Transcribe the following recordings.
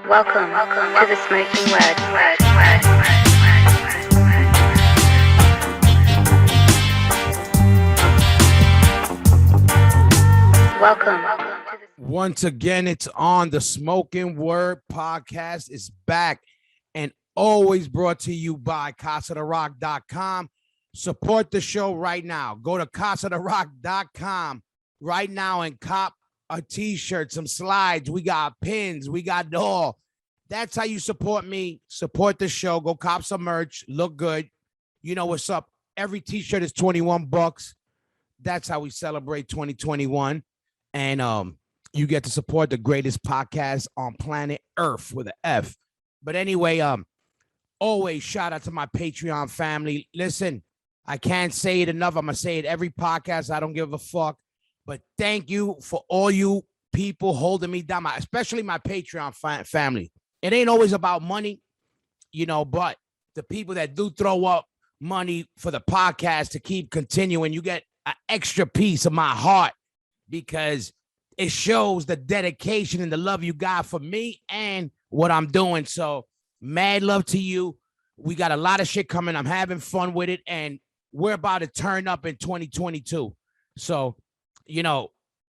Welcome to the Smoking Word. Once again, it's on. The Smokin' Word podcast is back and always brought to you by CasaDeRock.com. Support the show right now. Go to CasaDeRock.com right now and cop a t-shirt, some slides. We got pins. We got it all. That's how you support me. Support the show. Go cop some merch. Look good. You know what's up. Every t-shirt is $21. That's how we celebrate 2021. And you get to support the greatest podcast on planet Earth with an F. But anyway, always shout out to my Patreon family. Listen, I can't say it enough. I'm going to say it every podcast. I don't give a fuck. But thank you for all you people holding me down, especially my Patreon family. It ain't always about money, but the people that do throw up money for the podcast to keep continuing, you get an extra piece of my heart because it shows the dedication and the love you got for me and what I'm doing. So mad love to you. We got a lot of shit coming. I'm having fun with it, and we're about to turn up in 2022. So,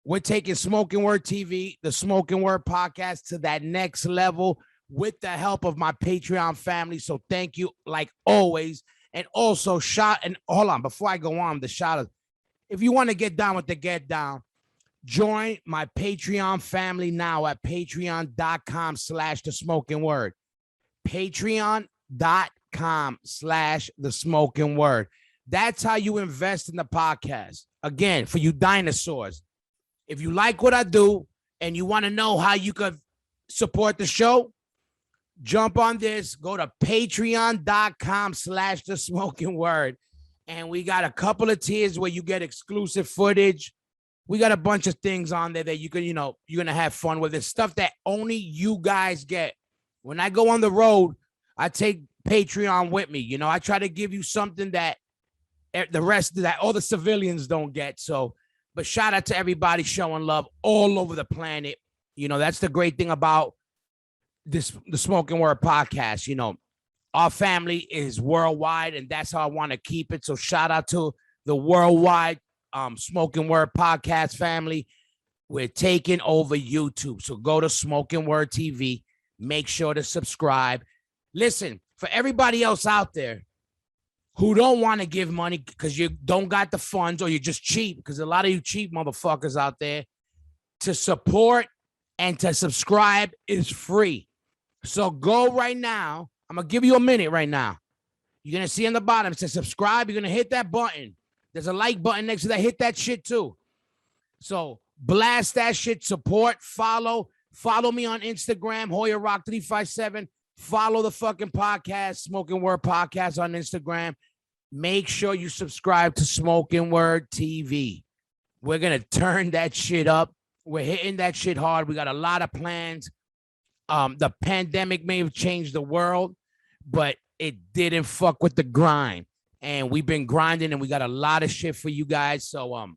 we're taking Smokin' Word TV, the Smokin' Word podcast to that next level with the help of my Patreon family. So thank you, like always. And also hold on, before I go on, the shout out. If you want to get down with the get down, join my Patreon family now at patreon.com/the Smokin' Word. Patreon.com/the Smokin' Word. That's how you invest in the podcast. Again, for you dinosaurs, if you like what I do and you want to know how you could support the show, jump on this, go to patreon.com/the Smokin' Word. And we got a couple of tiers where you get exclusive footage. We got a bunch of things on there that you can, you're going to have fun with. It's stuff that only you guys get. When I go on the road, I take Patreon with me. I try to give you something that the rest of that all the civilians don't get. So, but shout out to everybody showing love all over the planet. That's the great thing about the Smokin' Word podcast. Our family is worldwide, and that's how I want to keep it. So shout out to the worldwide Smokin' Word podcast family. We're taking over YouTube. So go to Smokin' Word TV. Make sure to subscribe. Listen, for everybody else out there who don't want to give money because you don't got the funds or you're just cheap, because a lot of you cheap motherfuckers out there, to support and to subscribe is free. So go right now. I'm going to give you a minute right now. You're going to see on the bottom, it says subscribe. You're going to hit that button. There's a like button next to that. Hit that shit too. So blast that shit. Support. Follow me on Instagram, Hoya Rock 357. Follow the fucking podcast, Smokin' Word Podcast on Instagram. Make sure you subscribe to Smokin' Word TV. We're going to turn that shit up. We're hitting that shit hard. We got a lot of plans. The pandemic may have changed the world, but it didn't fuck with the grind. And we've been grinding, and we got a lot of shit for you guys. So,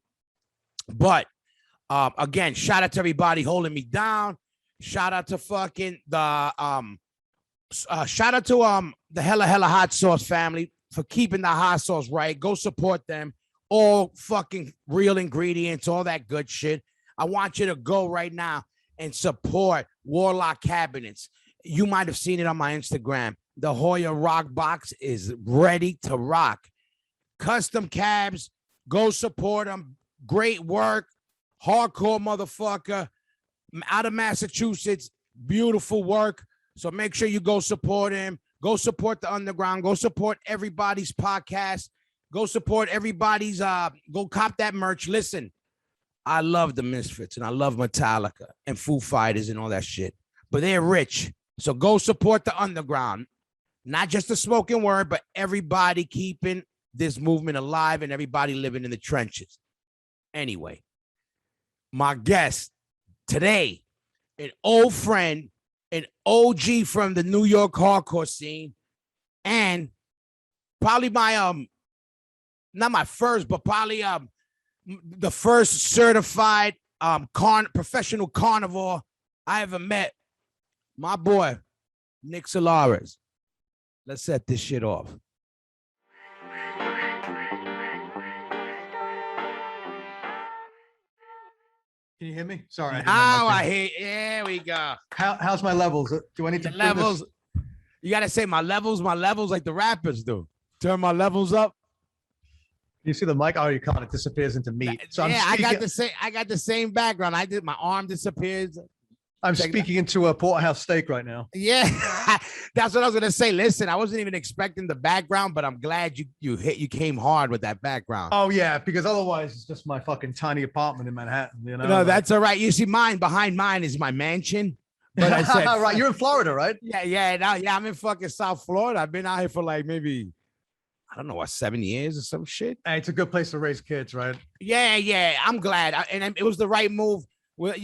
again, shout out to everybody holding me down. Shout out to fucking the Hella Hot Sauce family for keeping the hot sauce right. Go support them. All fucking real ingredients, all that good shit. I want you to go right now and support Warlock Cabinets. You might have seen it on my Instagram. The Hoya Rock box is ready to rock. Custom cabs, go support them. Great work. Hardcore motherfucker. Out of Massachusetts. Beautiful work. So make sure you go support him. Go support the underground. Go support everybody's podcast. Go support everybody's, go cop that merch. Listen, I love the Misfits and I love Metallica and Foo Fighters and all that shit, but they're rich. So go support the underground. Not just the Smokin' Word, but everybody keeping this movement alive and everybody living in the trenches. Anyway, my guest today, an old friend, an OG from the New York hardcore scene, and probably my not my first, but probably the first certified professional carnivore I ever met. my boy, Nick Solares. Let's set this shit off. Can you hear me? Sorry. Now I hear. There we go. How's my levels? Do I need to The levels? You gotta say my levels, like the rappers do. Turn my levels up. You see the mic? Oh, you can't. It disappears into meat. So yeah, I'm speaking, I got the same background. I did. My arm disappears. I'm speaking into a porterhouse steak right now. Yeah, that's what I was gonna say. Listen, I wasn't even expecting the background, but I'm glad you came hard with that background. Oh yeah, because otherwise it's just my fucking tiny apartment in Manhattan. You know. No, that's all right. You see, behind mine is my mansion. But I said, right, you're in Florida, right? Yeah, I'm in fucking South Florida. I've been out here for like maybe, I don't know what, 7 years or some shit. Hey, it's a good place to raise kids, right? Yeah. I'm glad, and it was the right move. Well,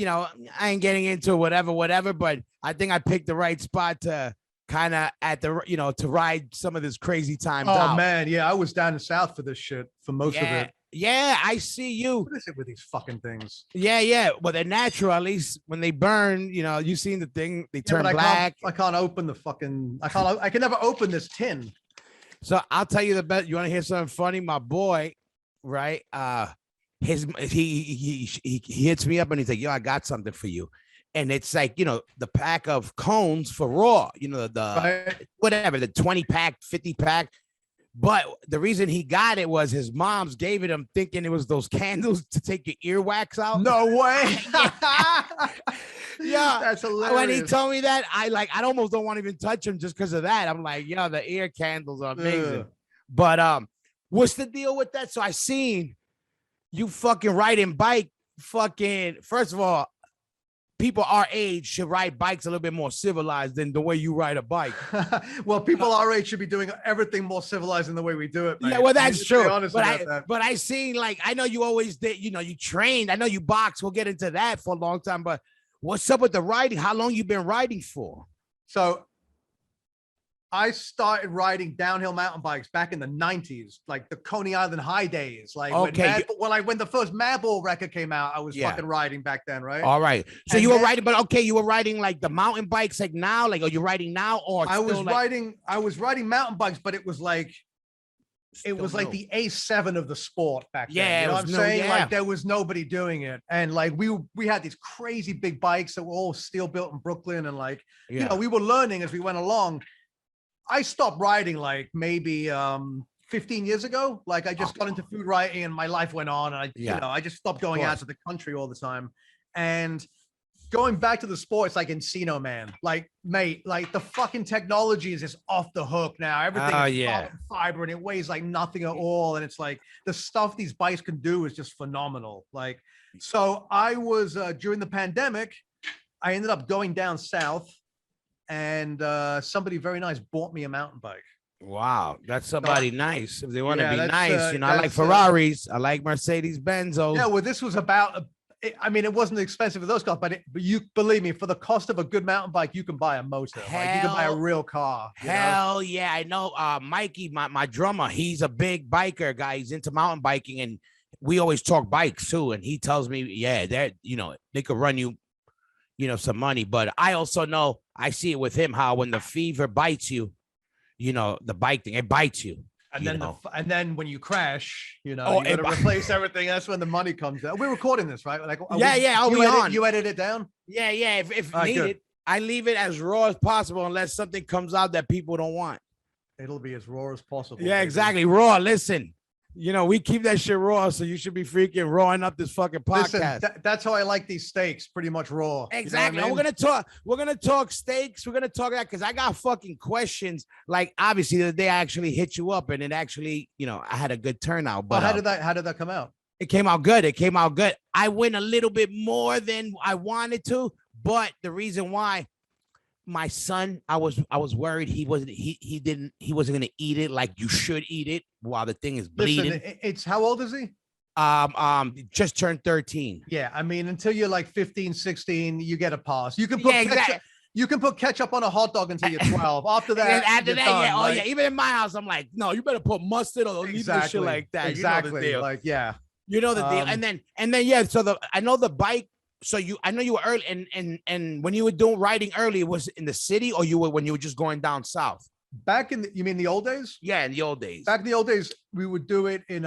I ain't getting into whatever, but I think I picked the right spot to kind of to ride some of this crazy time. Oh man, yeah, I was down in South for this shit for most of it. Yeah, I see you. What is it with these fucking things? Yeah. Well, they're natural. At least when they burn, you've seen the thing. They turn black. I can't open the fucking. I can never open this tin. So I'll tell you the best. You want to hear something funny? My boy, right? He hits me up and he's like, "Yo, I got something for you," and it's like the pack of cones for Raw. Whatever, the 20-pack, 50-pack. But the reason he got it was his mom's gave it him thinking it was those candles to take your earwax out. No way. Yeah, that's hilarious. When he told me that, I almost don't want to even touch him just because of that. I'm like, the ear candles are amazing. But what's the deal with that? So I seen you fucking riding bike. Fucking, first of all, people our age should ride bikes a little bit more civilized than the way you ride a bike. Well, people our age should be doing everything more civilized than the way we do it, man. Yeah, well, that's true. But I seen, I know you always did, you trained. I know you boxed. We'll get into that for a long time. But what's up with the riding? How long you been riding for? So I started riding downhill mountain bikes back in the 90s, like the Coney Island high days. Like when the first Madball record came out, I was fucking riding back then, right? All right. So you were riding, but you were riding like the mountain bikes like now? Like, are you riding now? Or I was riding mountain bikes, but it was like the A7 of the sport back then. Yeah, you know what I'm saying? Yeah. Like there was nobody doing it. And like we had these crazy big bikes that were all steel built in Brooklyn. And we were learning as we went along. I stopped riding like maybe 15 years ago. Like I just got into food writing and my life went on. And I just stopped going out to the country all the time. And going back to the sport, it's like Encino Man. Like, mate, like the fucking technology is just off the hook now. Everything is fiber and it weighs like nothing at all. And it's like the stuff these bikes can do is just phenomenal. Like, so I was during the pandemic, I ended up going down south. And somebody very nice bought me a mountain bike. Wow, that's somebody nice. If they want to be nice, I like Ferraris, I like Mercedes Benzos. Yeah, well, this was about. It wasn't expensive for those cars, but you believe me, for the cost of a good mountain bike, you can buy a motor. You can buy a real car. Hell yeah, I know. Mikey, my drummer, he's a big biker guy. He's into mountain biking, and we always talk bikes too. And he tells me, they could run you. Some money, but I also know I see it with him how when the fever bites you, the bike thing, it bites you. And then when you crash, you gotta replace everything. That's when the money comes out. We're recording this, right? Like, you edit it down? Yeah. If needed, good. I leave it as raw as possible unless something comes out that people don't want. It'll be as raw as possible. Yeah, exactly. Raw. Listen. We keep that shit raw, so you should be freaking rawing up this fucking podcast. Listen, that's how I like these steaks, pretty much raw. Exactly. We're gonna talk steaks. We're gonna talk that because I got fucking questions. Like obviously the other day I actually hit you up and it actually, I had a good turnout. But how did that come out? It came out good. I went a little bit more than I wanted to, but the reason why. My son, I was worried he wasn't gonna eat it like you should eat it while the thing is bleeding. Listen, it's how old is he? Just turned 13. Yeah, until you're like 15, 16, you get a pass. You can put ketchup, you can put ketchup on a hot dog until you're 12. After that, even in my house, I'm like, no, you better put mustard or leave this shit like that. Exactly. You know the deal. Like, yeah. You know the deal. And then so I know the bike. so I know you were early, and when you were doing writing early, it was in the city, or when you were just going down south? Back in you mean the old days? Yeah, in the old days. Back in the old days, we would do it in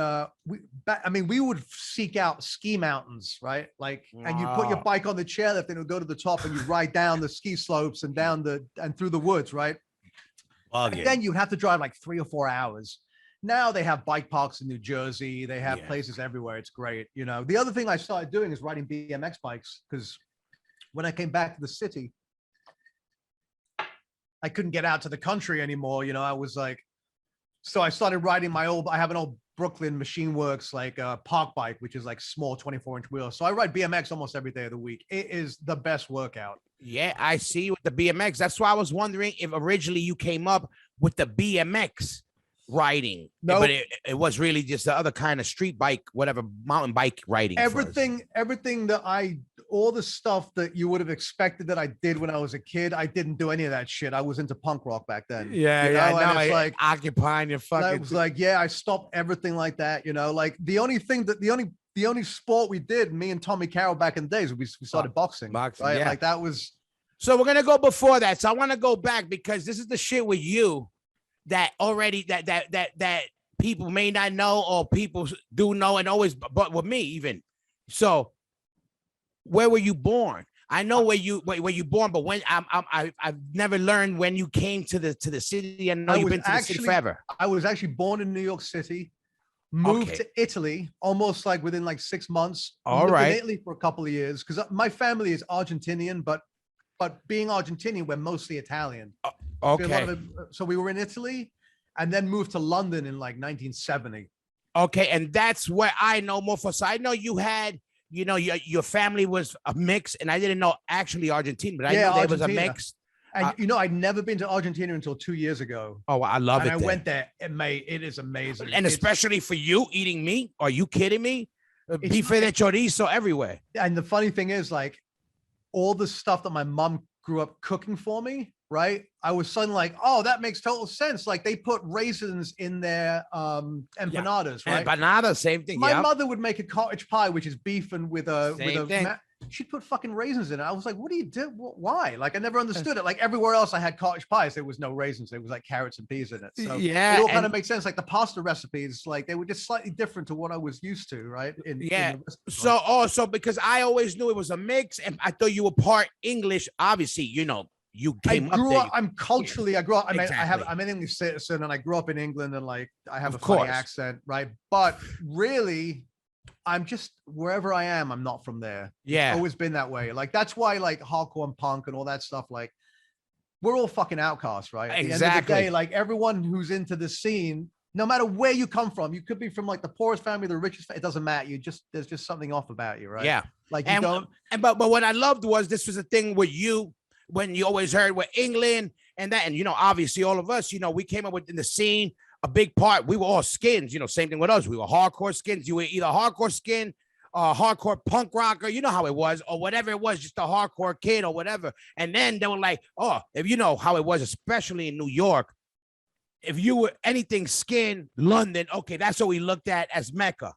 we would seek out ski mountains, right? Like, and you put your bike on the chairlift and it would go to the top and you ride down the ski slopes and through the woods, right? And then you'd have to drive like 3 or 4 hours. Now they have bike parks in New Jersey. They have places everywhere. It's great. You know, the other thing I started doing is riding BMX bikes, because when I came back to the city, I couldn't get out to the country anymore. You know, I was like, so I started riding I have an old Brooklyn Machine Works, like park bike, which is like small 24-inch wheels. So I ride BMX almost every day of the week. It is the best workout. Yeah, I see you with the BMX. That's why I was wondering if originally you came up with the BMX riding. No, but it was really just the other kind of street bike, whatever, mountain bike riding. Everything that all the stuff that you would have expected that I did when I was a kid, I didn't do any of that shit. I was into punk rock back then. Yeah, you know? yeah. Now it's like occupying your fucking. I was like, yeah, I stopped everything like that. You know, like the only sport we did, me and Tommy Carroll back in the days, we started boxing. Boxing, right? Yeah. Like that was. So we're gonna go before that. So I want to go back, because this is the shit with you that already that people may not know, or people do know, and always, but with me even. So where were you born? I know where you born, but when I've never learned when you came to the city. I know you've been to the city forever. I was actually born in New York City, moved to Italy almost like within like 6 months. All right. In Italy for a couple of years, because my family is Argentinian, but being Argentinian, we're mostly Italian. Okay. So we were in Italy and then moved to London in like 1970. Okay, and that's where I know more for. So I know you had, you know, your family was a mix, and I didn't know actually Argentina, but I knew there was a mix. And you know, I'd never been to Argentina until 2 years ago. Oh, I love it. I went there. It is amazing. And especially for you eating meat. Are you kidding me? Bife de chorizo everywhere. And the funny thing is, like, all the stuff that my mom grew up cooking for me, right? I was suddenly like, oh, that makes total sense. Like, they put raisins in their empanadas, right? Empanada, same thing. My mother would make a cottage pie, which is beef and with a she'd put fucking raisins in it. I was like, what do you do? Why? Like, I never understood it. Like, everywhere else I had cottage pies, there was no raisins. There was like carrots and peas in it. So yeah, it all kind of makes sense. Like the pasta recipes, like they were just slightly different to what I was used to, right? So also, because I always knew it was a mix, and I thought you were part English. Obviously, you know, you came up. I'm culturally, I grew up. I mean, I'm an English citizen, and I grew up in England, and like I have a funny accent, right? But really, I'm just wherever I am, I'm not from there. Yeah. It's always been that way. Like, that's why, like, hardcore and punk and all that stuff, like, we're all fucking outcasts, right? At the end of the day, like, everyone who's into the scene, no matter where you come from, you could be from like the poorest family, the richest, it doesn't matter. There's just something off about you, right? Yeah. Like, you don't. But what I loved was this was a thing with you, when you always heard with England and that, and, you know, obviously all of us, you know, we came up with in the scene. A big part, we were all skins, you know, same thing with us. We were hardcore skins. You were either hardcore skin, hardcore punk rocker, you know how it was, or whatever it was, just a hardcore kid or whatever. And then they were like, oh, if you know how it was, especially in New York, if you were anything skin, London, okay, that's what we looked at as Mecca.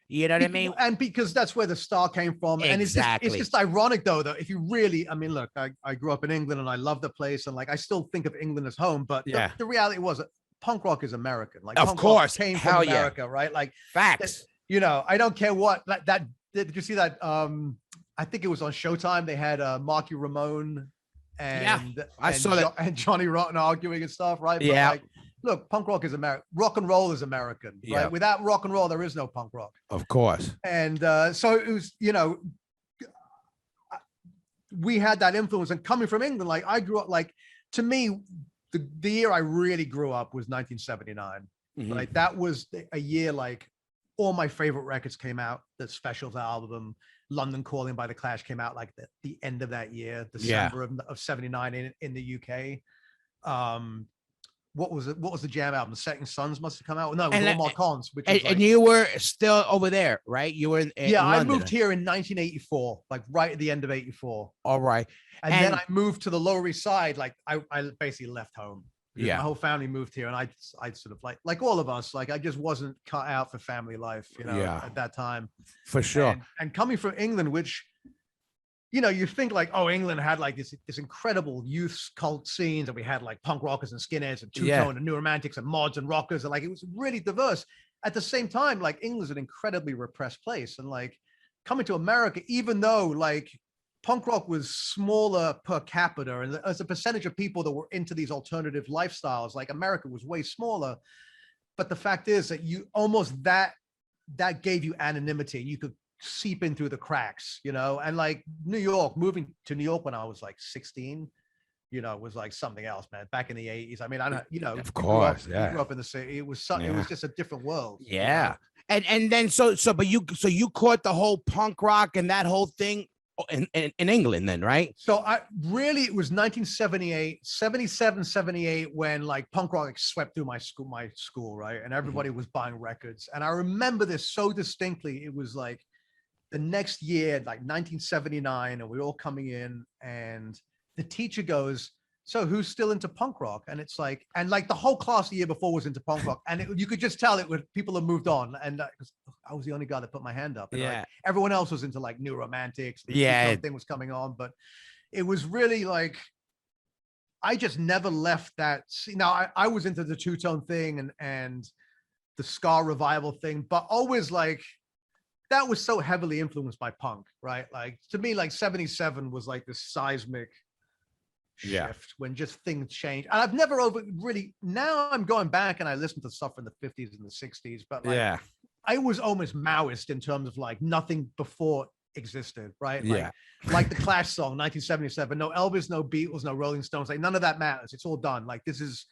You know what I mean? And because that's where the star came from. Exactly. And it's just ironic though, if you really, I mean, look, I grew up in England and I love the place, and like, I still think of England as home, but the reality was, punk rock is American. Like, of punk course, rock came from America, right? Like, facts. You know, I don't care what that. Did you see that? I think it was on Showtime. They had Marky Ramone and I saw that, and Johnny Rotten arguing and stuff, right? But yeah. Like, look, punk rock is American. Rock and roll is American, right? Without rock and roll, there is no punk rock. Of course. And so it was, you know, we had that influence. And coming from England, like, I grew up, like, to me, the year I really grew up was 1979. Mm-hmm. Right? That was a year, like, all my favorite records came out. The Specials album, London Calling by The Clash came out like the end of that year, December of 79 in the UK. What was it? What was the jam album? The Setting Suns must have come out. No, it was All Cons. And you were still over there, right? You were in London. I moved here in 1984, like right at the end of 84. All right. And then I moved to the Lower East Side. Like, I basically left home. My whole family moved here, and I sort of like all of us, like, I just wasn't cut out for family life, you know, at that time. For sure. And coming from England, which you think like, oh, England had like this incredible youth cult scenes, and we had like punk rockers and skinheads and two-tone and new romantics and mods and rockers, and like it was really diverse. At the same time, like England's an incredibly repressed place, and like coming to America, even though like punk rock was smaller per capita, and as a percentage of people that were into these alternative lifestyles, like America was way smaller. But the fact is that you almost that gave you anonymity. You could seep in through the cracks, and like New York, moving to New York when I was like 16, was like something else, man. Back in the 80s. I mean, I don't, of course, you grew up in the city. It was it was just a different world. Yeah. And then but you caught the whole punk rock and that whole thing in England then, right? So it was 1978, 77, 78 when like punk rock swept through my school, right? And everybody was buying records. And I remember this so distinctly. It was like the next year, like 1979, and we're all coming in, and the teacher goes, "So who's still into punk rock?" And it's like, and like the whole class the year before was into punk rock, and you could just tell people have moved on. And I was the only guy that put my hand up. And like, everyone else was into like new romantics. The thing was coming on, but it was really like, I just never left that. Now I was into the two-tone thing and the ska revival thing, but always like, that was so heavily influenced by punk, right? Like to me, like 77 was like this seismic shift when just things changed. And I've never now I'm going back and I listen to stuff from the 50s and the 60s, but like, I was almost Maoist in terms of like nothing before existed, right? Like the Clash song, 1977, no Elvis, no Beatles, no Rolling Stones, like none of that matters. It's all done. Like this is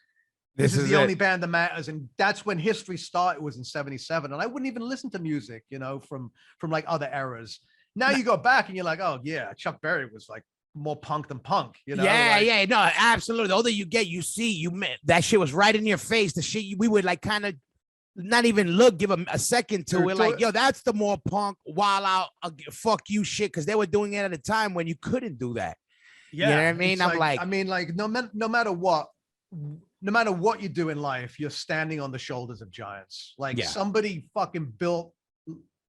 the only band that matters. And that's when history started, was in 77. And I wouldn't even listen to music, from like other eras. Now you go back and you're like, oh yeah, Chuck Berry was like more punk than punk, no, absolutely. The older you get, you see, that shit was right in your face. The shit we would like kind of not even give them a second to it. Like, yo, that's the more punk, wild out, fuck you shit, because they were doing it at a time when you couldn't do that. Yeah, you know what I mean? I mean, like no matter what you do in life, you're standing on the shoulders of giants. Like somebody fucking built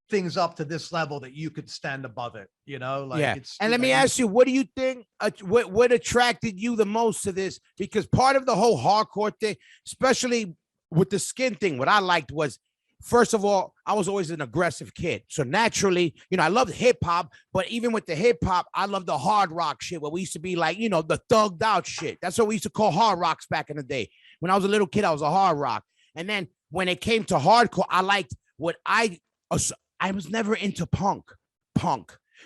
things up to this level that you could stand above it, it's, and let me ask you, what do you think, what attracted you the most to this? Because part of the whole hardcore thing, especially with the skin thing, what I liked was, first of all, I was always an aggressive kid. So naturally, I loved hip hop, but even with the hip hop, I loved the hard rock shit where we used to be like, the thugged out shit. That's what we used to call hard rocks back in the day. When I was a little kid, I was a hard rock. And then when it came to hardcore, I liked what I was never into punk.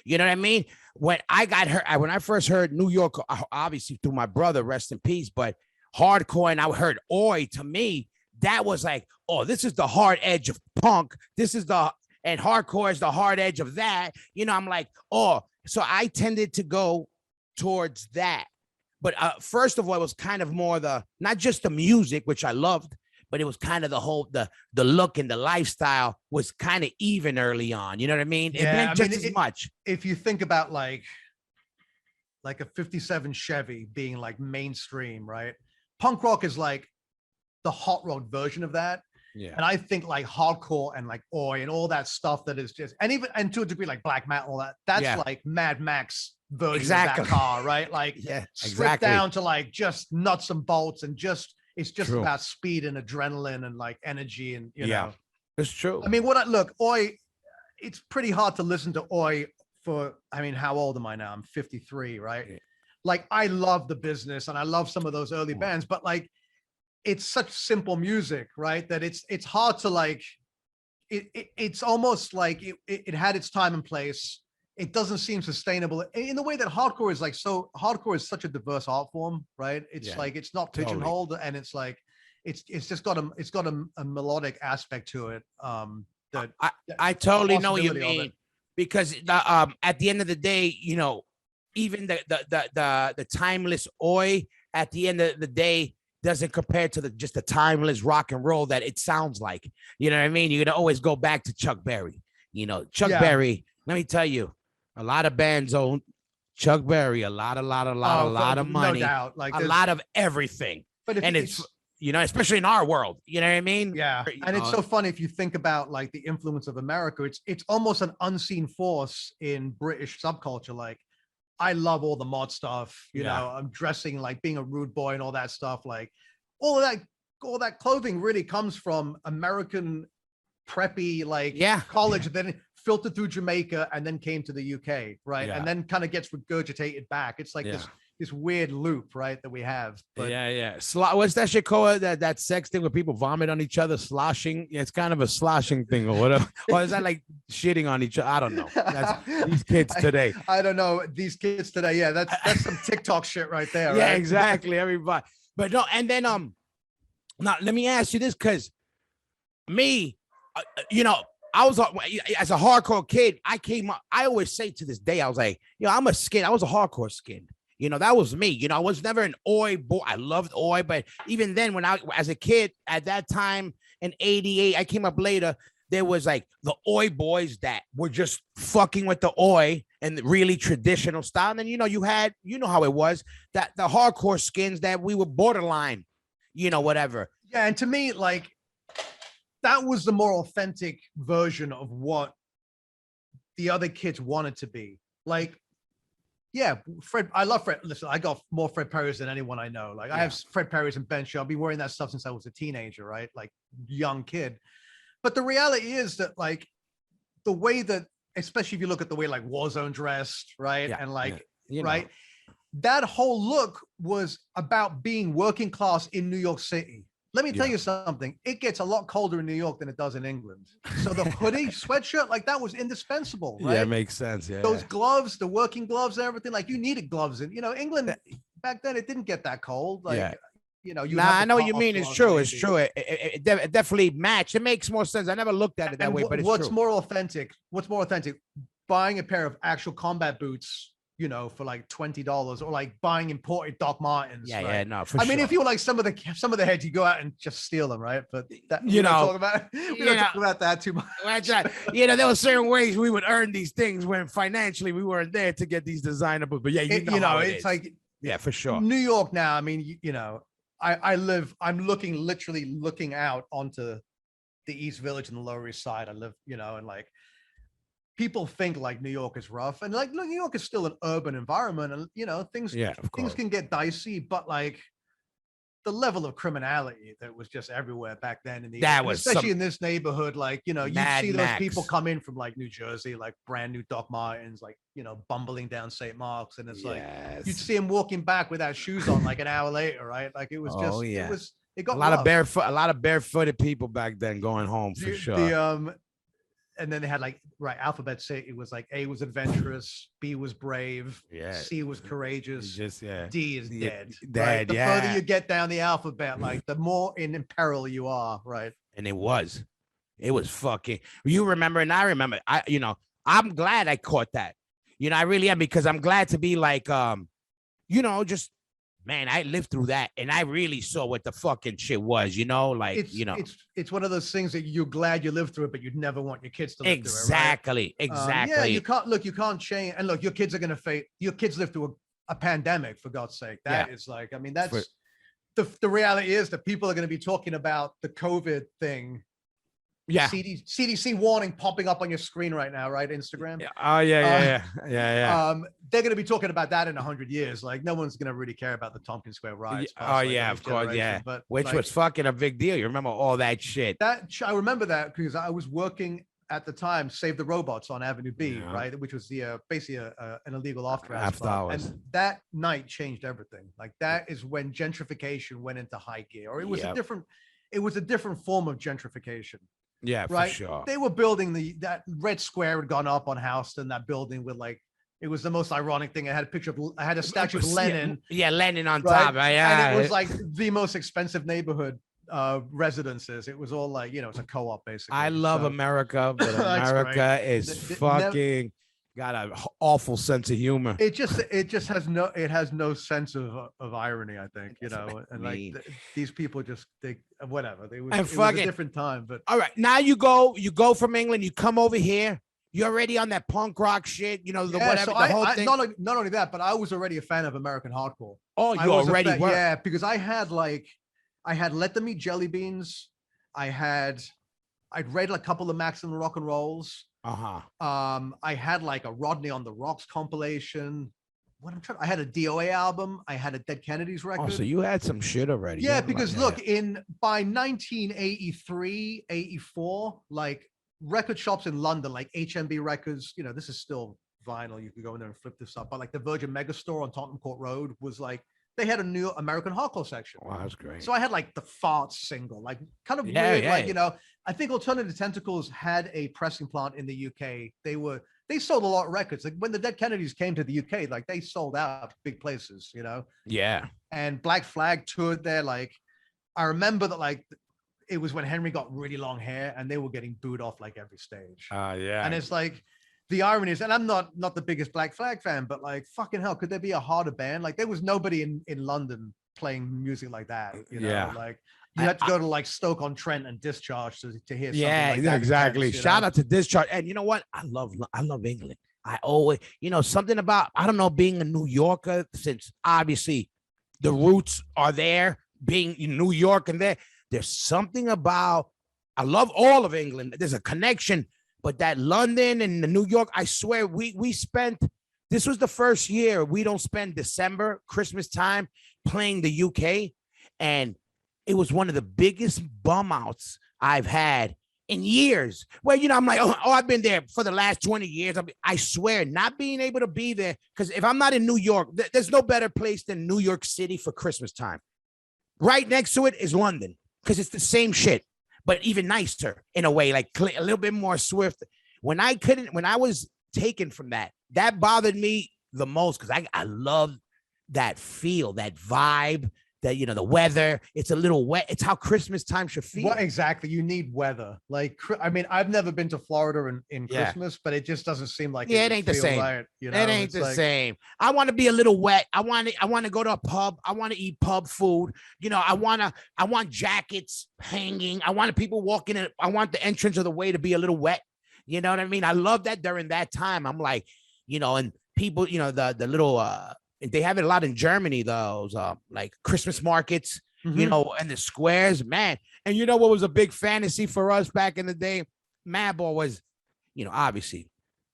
You know what I mean? When I first heard New York, obviously through my brother, rest in peace, but hardcore, and I heard Oi, to me, that was like, oh, this is the hard edge of punk. And hardcore is the hard edge of that. I'm like, oh, so I tended to go towards that. But first of all, it was kind of more not just the music, which I loved, but it was kind of the look and the lifestyle was kind of even early on. You know what I mean? It meant just as much. If you think about like a 57 Chevy being like mainstream, right? Punk rock is like the hot rod version of that. Yeah. And I think like hardcore and like Oi and all that stuff that is just, and to a degree like black metal, all that's like Mad Max version of that car, right? Like stripped down to like just nuts and bolts, and it's just about speed and adrenaline and like energy, and you know. It's true. I mean, Oi, it's pretty hard to listen to Oi how old am I now? I'm 53, right? Yeah. Like I love The Business and I love some of those early bands, but like it's such simple music, right? That it's hard to like, it's almost like it had its time and place. It doesn't seem sustainable in the way that hardcore is like, so hardcore is such a diverse art form, right? It's like, it's not pigeonholed, and it's like, it's just got a melodic aspect to it. That I totally know what you mean, because at the end of the day, even the timeless Oi at the end of the day doesn't compare to just the timeless rock and roll that it sounds like. You know what I mean? You're gonna always go back to Chuck Berry. Chuck Berry. Let me tell you, a lot of bands own Chuck Berry. A lot of money. No doubt. Like a lot of everything. But it's especially in our world. You know what I mean? Yeah. And it's so funny if you think about like the influence of America. It's almost an unseen force in British subculture. Like I love all the mod stuff. You know, I'm dressing like being a rude boy and all that stuff. Like all that clothing really comes from American preppy, like college, then filtered through Jamaica and then came to the UK, right? And then kind of gets regurgitated back. It's like this weird loop, right, that we have. But what's that shit called? That sex thing where people vomit on each other, sloshing. Yeah, it's kind of a sloshing thing or whatever. Or is that like shitting on each other? I don't know. That's these kids today. I don't know. These kids today. Yeah, that's some TikTok shit right there. Yeah, right? exactly. Everybody. But no, and then now let me ask you this, because me, you know, I was as a hardcore kid, I came up. I always say to this day, I was like, I'm a skin. I was a hardcore skin. You know, that was me. You know, I was never an Oi boy. I loved Oi, but even then, when as a kid at that time in '88, I came up later. There was like the Oi boys that were just fucking with the Oi and really traditional style. And then, you know how it was, that the hardcore skins that we were borderline, whatever. Yeah, and to me, like, that was the more authentic version of what the other kids wanted to be. Like, yeah, Fred, I love Fred. Listen, I got more Fred Perrys than anyone I know. Like, I have Fred Perrys and Ben Show. I've been wearing that stuff since I was a teenager, right? Like, young kid. But the reality is that, like, the way that, especially if you look at the way like Warzone dressed, right? And like, right? That whole look was about being working class in New York City. Let me tell you something. It gets a lot colder in New York than it does in England. So the hoodie, sweatshirt, like that was indispensable, right? Yeah, it makes sense. Yeah. Those gloves, the working gloves and everything, like you needed gloves. And, England back then, it didn't get that cold. Like, I know what you mean. It's true. It's true. It definitely matched. It makes more sense. I never looked at it that way, but it's what's true. more authentic? What's more authentic? Buying a pair of actual combat boots, for like $20, or like buying imported Doc Martens. Yeah, right? yeah, no, for I sure. mean, if you were like some of the heads, you go out and just steal them, right? But that, we don't talk about that too much. That's right. There were certain ways we would earn these things when financially we weren't there to get these designer boots. But it's like, yeah, for sure. New York now. I mean, I'm literally looking out onto the East Village and the Lower East Side. I live, and like, people think like New York is rough, and like, look, New York is still an urban environment, and things can get dicey, but like the level of criminality that was just everywhere back then especially in this neighborhood, like, you'd see those people come in from like New Jersey, like brand new Doc Martens, like, bumbling down St. Mark's, and it's like you'd see him walking back without shoes on like an hour later, right? Like it was it got a lot of barefooted people back then going home for sure. And then they had like, alphabet say it was like A was adventurous, B was brave, C was courageous, D is dead. Right? The further you get down the alphabet, like the more in peril you are, right? And it was fucking. You remember, and I remember. I'm glad I caught that. I really am, because I'm glad to be like, just. Man, I lived through that, and I really saw what the fucking shit was, like, it's one of those things that you're glad you lived through it, but you'd never want your kids to live through it, right? Exactly. You can't change. And look, your kids are going to face, your kids lived through a pandemic, for God's sake. That is like, I mean, that's the reality is that people are going to be talking about the COVID thing. Yeah. CDC warning popping up on your screen right now, right? Instagram. Oh yeah. They're going to be talking about that in 100 years. Like, no one's going to really care about the Tompkins Square riots. Oh yeah, of course, yeah. But which was fucking a big deal. You remember all that shit? I remember that because I was working at the time, Save the Robots on Avenue B, right? Which was the basically an illegal after hours. And that night changed everything. Like, that is when gentrification went into high gear, or it was a different form of gentrification. Yeah, right. For sure. They were building that red square had gone up on Houston, that building with like, it was the most ironic thing. I had a statue of Lenin. Yeah, Lenin on top. Right? And it was like the most expensive neighborhood residences. It was all like, it's a co-op basically. I love America, but America is fucking got an awful sense of humor. It just has no sense of irony, I think, and like these people whatever. It was a different time. But all right, now you go from England, you come over here, you're already on that punk rock shit, whatever, so the whole thing. Not only that, but I was already a fan of American hardcore. Oh, you already were? Yeah, because I had Let Them Eat Jelly Beans. I'd read a couple of Maximum Rock and Rolls. Uh-huh. I had like a Rodney on the Rocks compilation. I had a DOA album. I had a Dead Kennedys record. Oh, so you had some shit already. Yeah, because look, by 1983, 84, like record shops in London, like HMB Records, you know, this is still vinyl. You could go in there and flip this up. But like the Virgin Megastore on Tottenham Court Road was like, they had a new American hardcore section. Wow, that's great. So I had like the Farts single, like kind of weird. Like, you know, I think Alternative Tentacles had a pressing plant in the UK. They sold a lot of records. Like when the Dead Kennedys came to the UK, like they sold out big places, you know? Yeah. And Black Flag toured there. Like I remember that like it was when Henry got really long hair and they were getting booed off like every stage. Yeah. And it's like, the irony is, and I'm not the biggest Black Flag fan, but like fucking hell, could there be a harder band? Like there was nobody in London playing music like that. You know, like you had to go to like Stoke-on-Trent and Discharge to hear something like that. Exactly. Intense, Shout out to Discharge. And you know what? I love England. I always, you know, something about, I don't know, being a New Yorker, since obviously the roots are there, being in New York and there's something about, I love all of England. There's a connection. But that London and the New York, I swear, we spent, this was the first year we don't spend December, Christmas time playing the UK. And it was one of the biggest bum outs I've had in years. Where, you know, I'm like, oh, I've been there for the last 20 years. I swear, not being able to be there, because if I'm not in New York, there's no better place than New York City for Christmas time. Right next to it is London, because it's the same shit, but even nicer in a way, like a little bit more swift. When I was taken from that bothered me the most, because I love that feel, that vibe, that, you know, the weather, it's a little wet. It's how Christmas time should feel. What exactly? You need weather. Like, I mean, I've never been to Florida in Christmas, but it just doesn't seem like it ain't the same. Right, you know? It ain't the same. I want to be a little wet. I want to go to a pub. I want to eat pub food. You know, I want jackets hanging. I want people walking in. I want the entrance of the way to be a little wet. You know what I mean? I love that during that time. I'm like, you know, and people, you know, the little they have it a lot in Germany, those like Christmas markets, you know, and the squares, man. And you know what was a big fantasy for us back in the day? Madball was, you know, obviously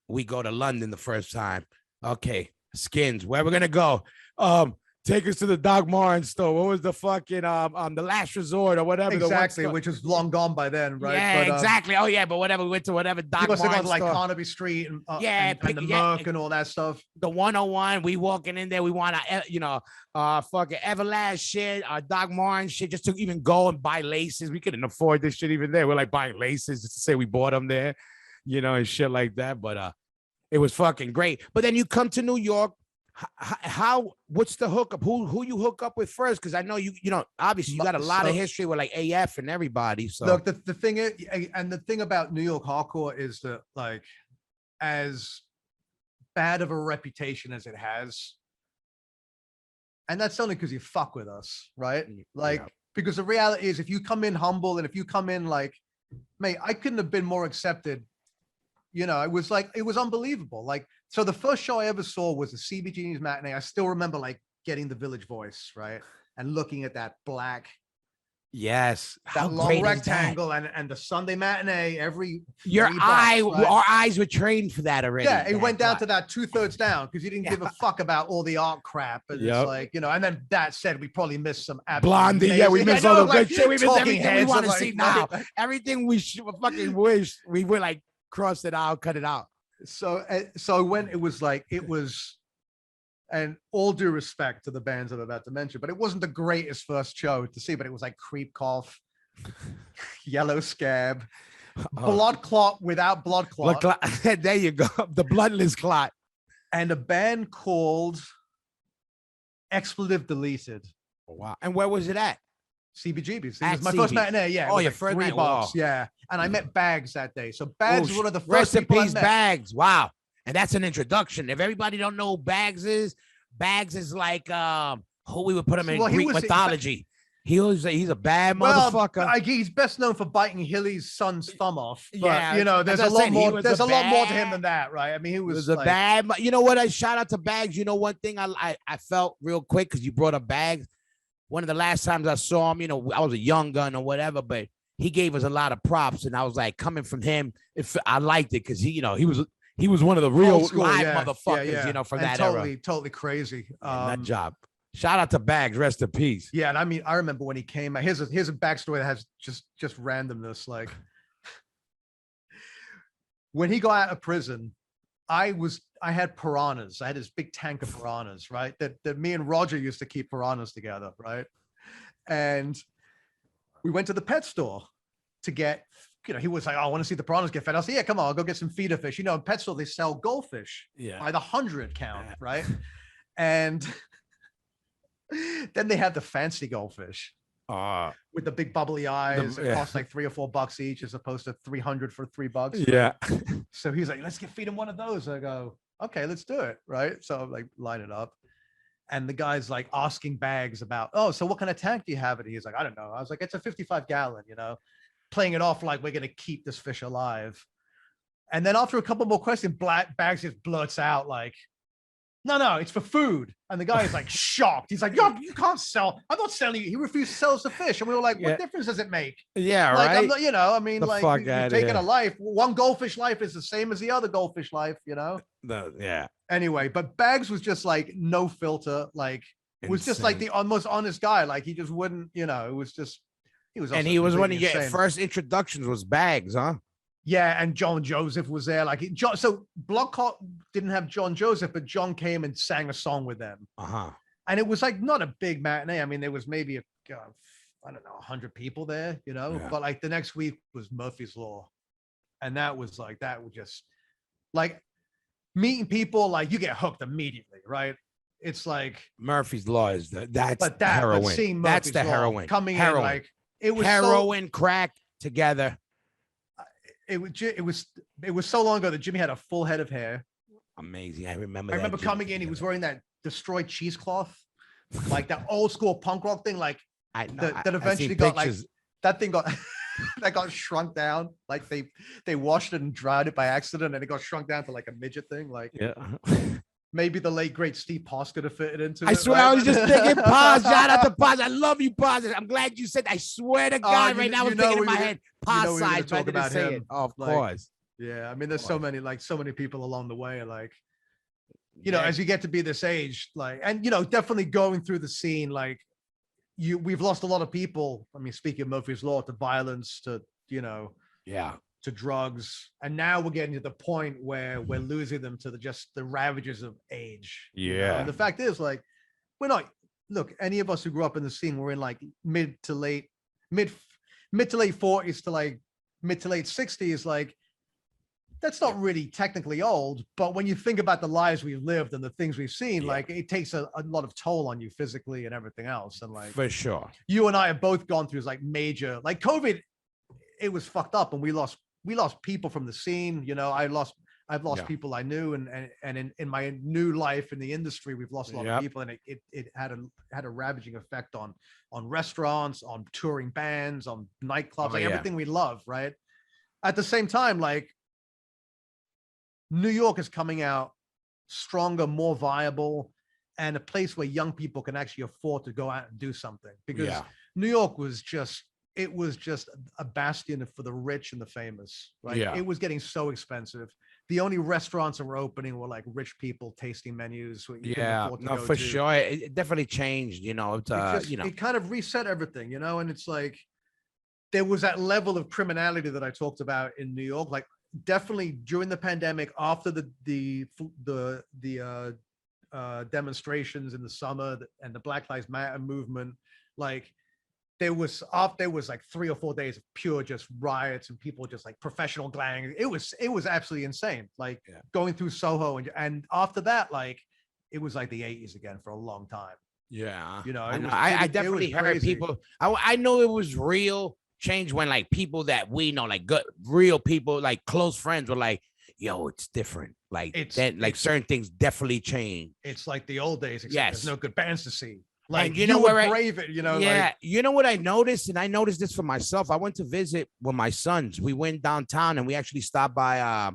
we go to London the first time. Okay, Skins, where we're gonna go? Take us to the Doc Martens store. What was the fucking the Last Resort or whatever? Exactly, which was long gone by then, right? Yeah, but, exactly. Oh yeah, but whatever, we went to whatever Doc Martens store. Like Carnaby Street and the Merc and all that stuff. The 101, we walking in there, we want to, you know, fucking Everlast shit, Doc Martens shit, just to even go and buy laces. We couldn't afford this shit even there. We're like buying laces just to say we bought them there, you know, and shit like that. But it was fucking great. But then you come to New York. What's the hookup? Who you hook up with first? Because I know you know, obviously you got a lot of history with like AF and everybody. So look, the thing is, and the thing about New York hardcore is that, like, as bad of a reputation as it has, and that's only because you fuck with us, right? Like, because the reality is, if you come in humble and if you come in like, mate, I couldn't have been more accepted. You know, it was unbelievable. Like, so the first show I ever saw was the CBGB's matinee. I still remember like getting the Village Voice, right? And looking at that black, that long rectangle and the Sunday matinee our eyes were trained for that already. Yeah, it went down to that 2/3 down because you didn't give a fuck about all the art crap. And it's like, you know, and then that said, we probably missed some Blondie. Yeah, we missed all the good shit. We missed everything we want to see now. Everything we fucking wish we would like cross it out, cut it out. So when it was, and all due respect to the bands I'm about to mention, but it wasn't the greatest first show to see, but it was like Creep Cough, Yellow Scab, Blood Clot without blood clot. There you go. The bloodless clot. And a band called Expletive Deleted. Oh, wow. And where was it at? CBGB's. It was my first matinee. Yeah. Oh, your first $3. Wow. Yeah. And I met Bags that day. So Bags was one of the first rest in people peace, I met. Bags. Wow. And that's an introduction. If everybody don't know who Bags is like who we would put him in Greek mythology. He's a bad motherfucker. He's best known for biting Hilly's son's thumb off. But, yeah, you know, there's a lot more. There's a lot more to him than that, right? I mean, he was a bad. You know what? I shout out to Bags. You know, one thing I felt real quick because you brought up Bags. One of the last times I saw him, you know, I was a young gun or whatever, but he gave us a lot of props, and I was like, coming from him, I liked it because he, you know, he He was one of the real Old school, live yeah, motherfuckers, yeah. you know, from And that totally, era. totally crazy. Nut job. Shout out to Bags. Rest in peace. Yeah, and I mean, I remember when he came. Here's a backstory that has just randomness. Like when he got out of prison, I had piranhas. I had this big tank of piranhas, right? That me and Roger used to keep piranhas together, right? And we went to the pet store to get, he was like, oh, I want to see the piranhas get fed. I said, yeah, come on, I'll go get some feeder fish. You know, in pet store, they sell goldfish by the 100 count, right? And then they had the fancy goldfish with the big bubbly eyes. It costs like $3 or $4 each as opposed to 300 for $3. Yeah. So he's like, let's feed him one of those. I go, okay, let's do it. Right. So I'm like, line it up. And the guy's like asking Bags about, oh, so what kind of tank do you have? And he's like, I don't know. I was like, it's a 55 gallon, playing it off like we're going to keep this fish alive. And then after a couple more questions, Bags just blurts out like, no, it's for food. And the guy is like shocked. He's like, yo, you can't sell. I'm not selling you. He refused to sell us the fish. And we were like, what difference does it make? Yeah, like, right. I'm not, I mean, the like you're taking a life. One goldfish life is the same as the other goldfish life, Yeah. Anyway, but Bags was just like no filter, like was just like the most honest guy. Like he just wouldn't, it was just, he was. And he was one of your first introductions was Bags, huh? Yeah, and John Joseph was there. Like so Block Hot didn't have John Joseph, but John came and sang a song with them. And it was like not a big matinee. I mean, there was maybe I don't know, 100 people there, but like the next week was Murphy's Law. And that was just like meeting people, like you get hooked immediately, right? It's like Murphy's Law is that's heroin. But that's the heroin. Coming heroin. in like it was heroin, crack together. It was so long ago that Jimmy had a full head of hair. Amazing. I remember coming in, he was wearing that destroyed cheesecloth, like that old school punk rock thing. Like that eventually got like that thing got that got shrunk down. Like they washed it and dried it by accident, and it got shrunk down to like a midget thing. Like maybe the late great Steve Poss could have fitted into it. I swear, right? I was just thinking, Poss. Shout out to Poss. I love you, Poss. I'm glad you said. I swear to God, right now I was thinking in my head, Poss side. I didn't say it. Oh, of course. Yeah, I mean, there's so many people along the way, like, as you get to be this age, like, and definitely going through the scene, like, we've lost a lot of people. I mean, speaking of Murphy's Law, to violence, to to drugs, and now we're getting to the point where we're losing them to the ravages of age. And the fact is, like, we're not. Look, any of us who grew up in the scene, we're in like mid to late 40s to like mid to late 60s, like. That's not really technically old, but when you think about the lives we've lived and the things we've seen, like it takes a lot of toll on you physically and everything else. And like, for sure, you and I have both gone through like major, like COVID, it was fucked up, and we lost people from the scene. I've lost people I knew, and in my new life in the industry, we've lost a lot of people, and it had a ravaging effect on restaurants, on touring bands, on nightclubs, everything we love. Right. At the same time, like, New York is coming out stronger, more viable, and a place where young people can actually afford to go out and do something, because New York was just a bastion for the rich and the famous. Right. It was getting so expensive. The only restaurants that were opening were like rich people tasting menus. For sure. It definitely changed, it kind of reset everything, and it's like, there was that level of criminality that I talked about in New York, like, definitely during the pandemic, after the demonstrations in the summer and the Black Lives Matter movement, like there was like 3 or 4 days of pure just riots and people just like professional gangs. It was absolutely insane. Like going through Soho and after that, like it was like the 80s again for a long time. Yeah, I definitely heard people. I know it was real. Change when like people that we know, like good real people, like close friends, were like, yo, it's different. Like certain things definitely change. It's like the old days, except there's no good bands to see. Like, and you would brave it, Yeah, like, you know what I noticed, and I noticed this for myself. I went to visit with my sons. We went downtown and we actually stopped by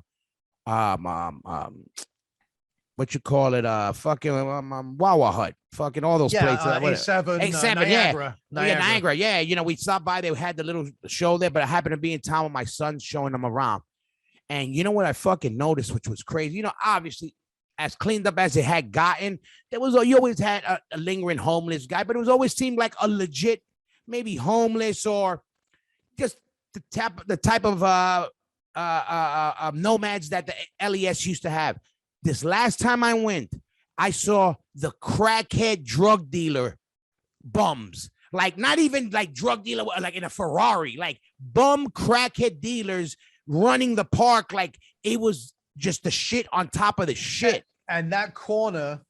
what you call it, fucking Wawa Hut, fucking all those places. A7, Niagara. Niagara. We stopped by. They had the little show there, but I happened to be in town with my son, showing them around. And you know what I fucking noticed, which was crazy? You know, obviously, as cleaned up as it had gotten, there was you always had a lingering homeless guy, but it was always seemed like a legit, maybe homeless or just the type of nomads that the LES used to have. This last time I went, I saw the crackhead drug dealer bums. Like not even like drug dealer, like in a Ferrari, like bum crackhead dealers running the park like it was just the shit on top of the shit. And that corner,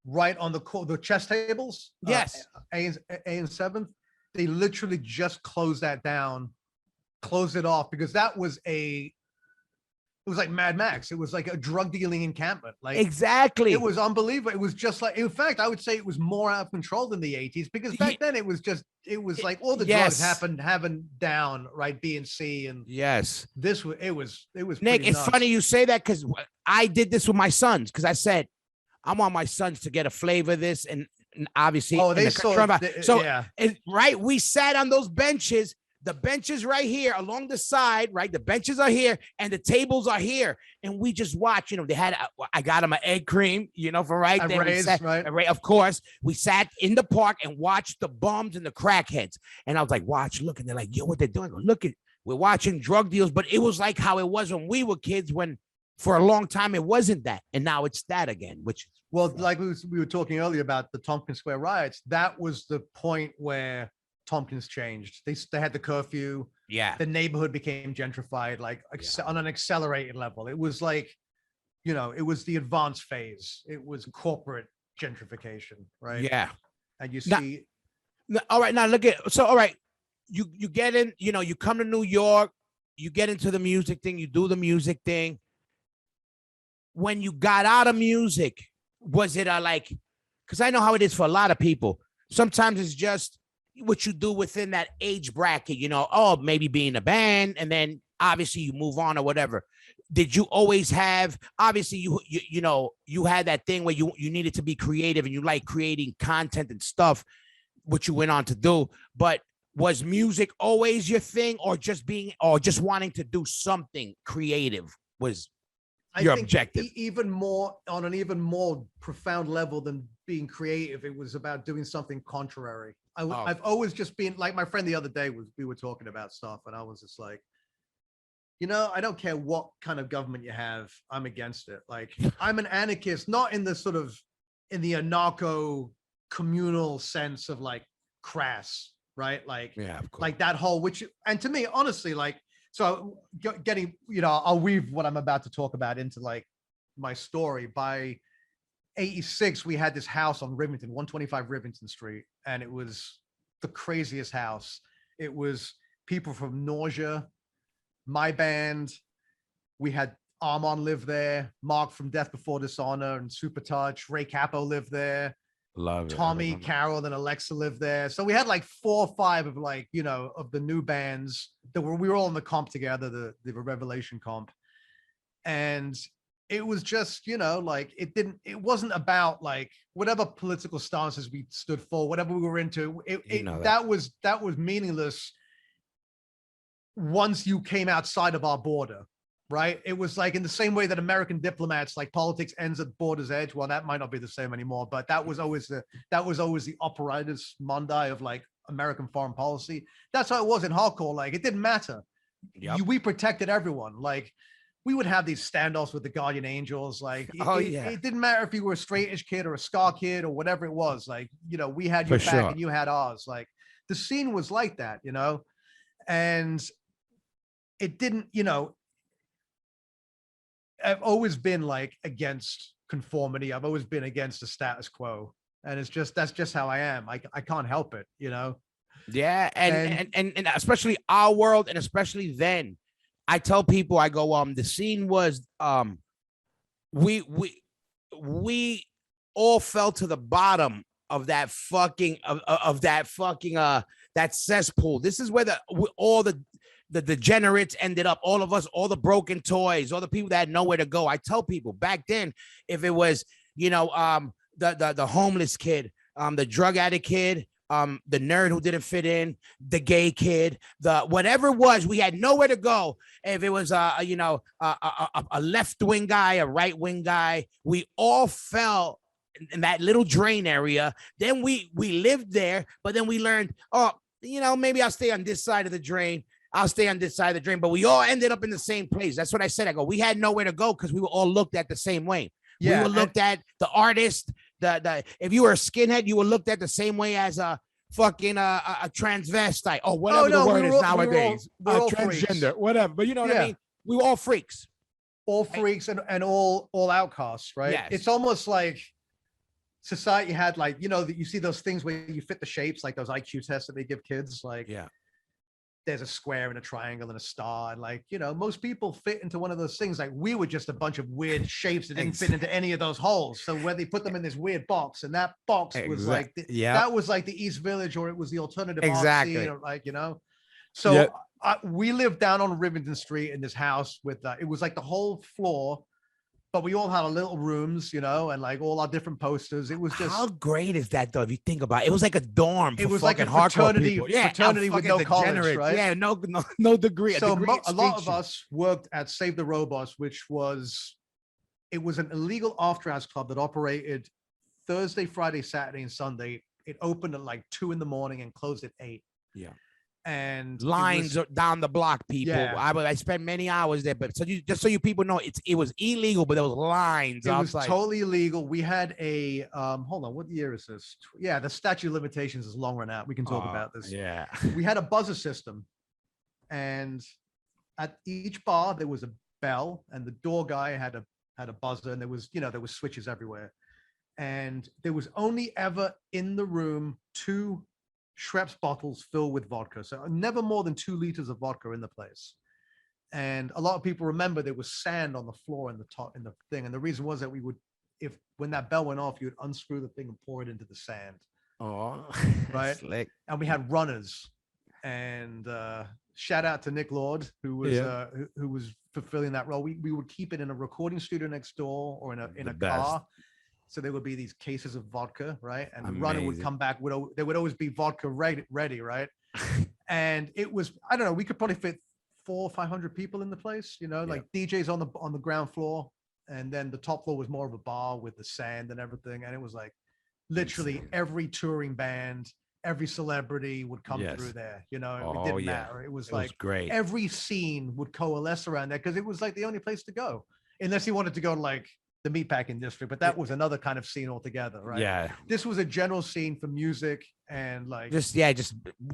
right on the chess tables, yes, A and 7th, they literally just closed that down, closed it off because that was it was like Mad Max. It was like a drug dealing encampment. Like exactly. It was unbelievable. It was just like, in fact, I would say it was more out of control than the 80s because back then it was like all the drugs happened down, right? B and C and yes. It was Nick, it's nuts. funny you say that because I did this with my sons because I said I want my sons to get a flavor of this and obviously they saw right. We sat on those benches. The benches right here along the side, right? The benches are here and the tables are here. And we just watch, you know, they had, I got them an egg cream, you know, for right there. Right. Of course, we sat in the park and watched the bums and the crackheads. And I was like, watch, look. And they're like, yo, what they're doing? Look, we're watching drug deals. But it was like how it was when we were kids, when for a long time it wasn't that. And now it's that again, which. Well, like we were talking earlier about the Tompkins Square riots, that was the point where Tompkins changed. They had the curfew. Yeah. The neighborhood became gentrified, on an accelerated level. It was like, you know, it was the advanced phase. It was corporate gentrification, right? Yeah. And you see. All right. Now look at, so, all right. You get in, you know, you come to New York, you get into the music thing, you do the music thing. When you got out of music, was it because I know how it is for a lot of people. Sometimes it's just what you do within that age bracket, you know, maybe be in a band and then obviously you move on or whatever. Did you always have, obviously you know, you had that thing where you needed to be creative and you like creating content and stuff, which you went on to do, but was music always your thing or just wanting to do something creative was your objective? Even more on an even more profound level than being creative, it was about doing something contrary. I've always just been like my friend the other day we were talking about stuff and I was just like, you know, I don't care what kind of government you have, I'm against it. Like I'm an anarchist, not in the sort of in the anarcho communal sense of like crass, right? Like, yeah, of course. Like that whole and to me, honestly, like, so getting, you know, I'll weave what I'm about to talk about into like my story. By 86, we had this house on Rivington, 125 Rivington Street, and it was the craziest house. It was people from Nausea, my band. We had Armand live there, Mark from Death Before Dishonor and Super Touch, Ray Capo lived there. Love it. Tommy, Carol, and Alexa lived there. So we had like 4 or 5 of like, you know, of the new bands that we were all in the comp together, the Revelation comp. And it was just, you know, like it wasn't about like whatever political stances we stood for, whatever we were into. That was meaningless once you came outside of our border. Right. It was like in the same way that American diplomats, like politics ends at border's edge. Well, that might not be the same anymore, but that was always the operatus mundi of like American foreign policy. That's how it was in hardcore. Like it didn't matter. Yep. We protected everyone. Like we would have these standoffs with the Guardian Angels. Like it didn't matter if you were a straight-edge kid or a ska kid or whatever it was. Like, you know, we had your back and you had ours. Like the scene was like that, you know, and it didn't, you know, I've always been like against conformity. I've always been against the status quo. And that's just how I am. I can't help it, you know? Yeah. And especially our world. And especially then I tell people, I go, the scene was, we all fell to the bottom of that fucking, that cesspool. This is where all the degenerates ended up, all of us, all the broken toys, all the people that had nowhere to go. I tell people back then, if it was, you know, the homeless kid, the drug addict kid, the nerd who didn't fit in, the gay kid, the whatever it was, we had nowhere to go. If it was a left wing guy, a right wing guy, we all fell in that little drain area. Then we lived there, but then we learned, oh, maybe I'll stay on this side of the drain. I'll stay on this side of the drain, but we all ended up in the same place. That's what I said. I go, we had nowhere to go because we were all looked at the same way. Yeah, we were looked at, the artist, the if you were a skinhead, you were looked at the same way as a fucking a transvestite. Oh, whatever the word is nowadays. We're all transgender, freaks. Whatever. But you know what I mean? We were all freaks. All freaks and all outcasts, right? Yes. It's almost like society had like, that you see those things where you fit the shapes, like those IQ tests that they give kids, like there's a square and a triangle and a star, and like, most people fit into one of those things. Like we were just a bunch of weird shapes that didn't fit into any of those holes. So where they put them in this weird box, and that box was like that was like the East Village, or it was the alternative exactly, or like, so we lived down on Rivington Street in this house with it was like the whole floor, but we all had our little rooms, and like all our different posters. It was just, how great is that though? If you think about it, it was like a dorm. It was like a fraternity, fraternity with no college, right? Yeah, no degree. So a lot of us worked at Save the Robots, which was, it was an illegal after hours club that operated Thursday, Friday, Saturday, and Sunday. It opened at like 2 a.m. and closed at 8. Yeah. And lines down the block, people. Yeah. I spent many hours there, but just so you people know, it was illegal, but there was lines outside. It was totally illegal. We had a hold on, what year is this? Yeah, the statute of limitations is long run out. We can talk about this. Yeah. We had a buzzer system, and at each bar there was a bell, and the door guy had a buzzer, and there was switches everywhere, and there was only ever in the room 2 Schweppes bottles filled with vodka. So never more than 2 liters of vodka in the place. And a lot of people remember there was sand on the floor in the thing. And the reason was that when that bell went off, you would unscrew the thing and pour it into the sand. Oh, right. Slick. And we had runners, and shout out to Nick Lord, who was fulfilling that role. We would keep it in a recording studio next door, or in a car. So there would be these cases of vodka, right? And the runner would come back. There would always be vodka ready, right? And it was, I don't know, we could probably fit 400 or 500 people in the place, like DJs on the ground floor. And then the top floor was more of a bar with the sand and everything. And it was like literally every touring band, every celebrity would come through there, it didn't matter. It was great. Every scene would coalesce around there because it was like the only place to go, unless you wanted to go to like the meatpacking district, but that was another kind of scene altogether, right? Yeah. This was a general scene for music and like just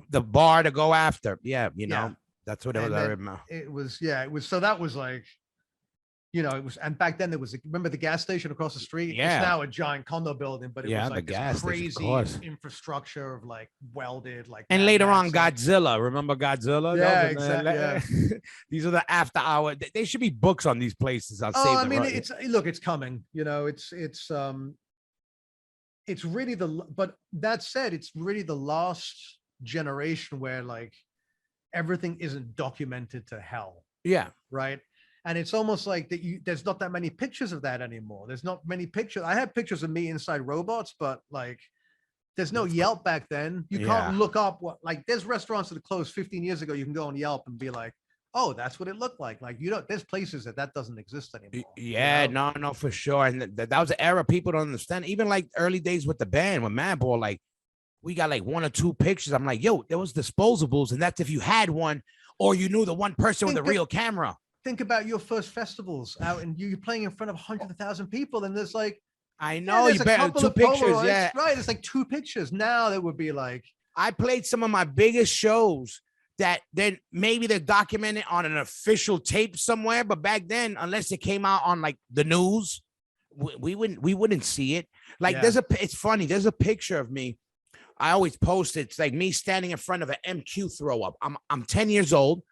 the bar to go after. That's what it was. I remember. It was so that was like, it was, and back then there was, remember the gas station across the street? Yeah. It's now a giant condo building, but it was like this crazy infrastructure of like welded, like. And later on, Godzilla. Remember Godzilla? Yeah, exactly. Yeah. These are the after hour. They should be books on these places. I mean, it's coming. It's really but that said, it's really the last generation where like everything isn't documented to hell. Yeah. Right. And it's almost like that there's not that many pictures of that anymore. There's not many pictures. I have pictures of me inside robots, but like there's no Yelp back then. You can't look up there's restaurants that closed 15 years ago. You can go on Yelp and be like, oh, that's what it looked like. Like, there's places that doesn't exist anymore. Yeah, no, for sure. And that was an era people don't understand. Even like early days with the band, with Madball, like we got like 1 or 2 pictures. I'm like, yo, there was disposables. And that's if you had one or you knew the one person with the real camera. Think about your first festivals out and you're playing in front of hundreds of thousands of people. And there's like, I know you better 2 pictures. Yeah, right. It's like 2 pictures. Now there would be like, I played some of my biggest shows that then maybe they're documented on an official tape somewhere. But back then, unless it came out on like the news, we wouldn't see it. Like it's funny. There's a picture of me. I always post it. It's like me standing in front of an MQ throw up. I'm 10 years old.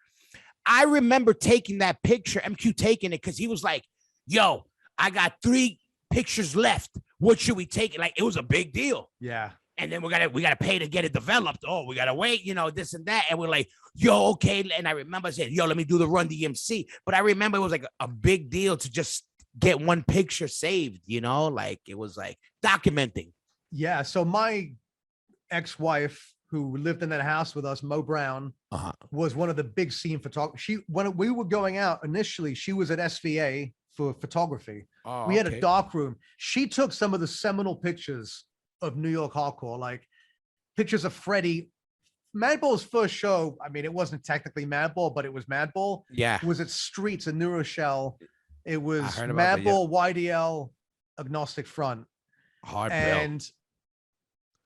I remember taking that picture, MQ taking it, because he was like, yo, I got 3 pictures left. What should we take? Like, it was a big deal. Yeah. And then we gotta pay to get it developed. Oh, we gotta wait, this and that. And we're like, yo, okay. And I remember saying, yo, let me do the Run DMC. But I remember it was like a big deal to just get 1 picture saved, like it was like documenting. Yeah. So ex-wife who lived in that house with us, Mo Brown, was one of the big scene photographers. When we were going out initially, she was at SVA for photography. We had a dark room. She took some of the seminal pictures of New York hardcore, like pictures of Freddie. Madball's first show, I mean, it wasn't technically Madball, but it was Madball. Yeah. It was at Streets in New Rochelle. It was that, Madball, YDL, Agnostic Front. Hard and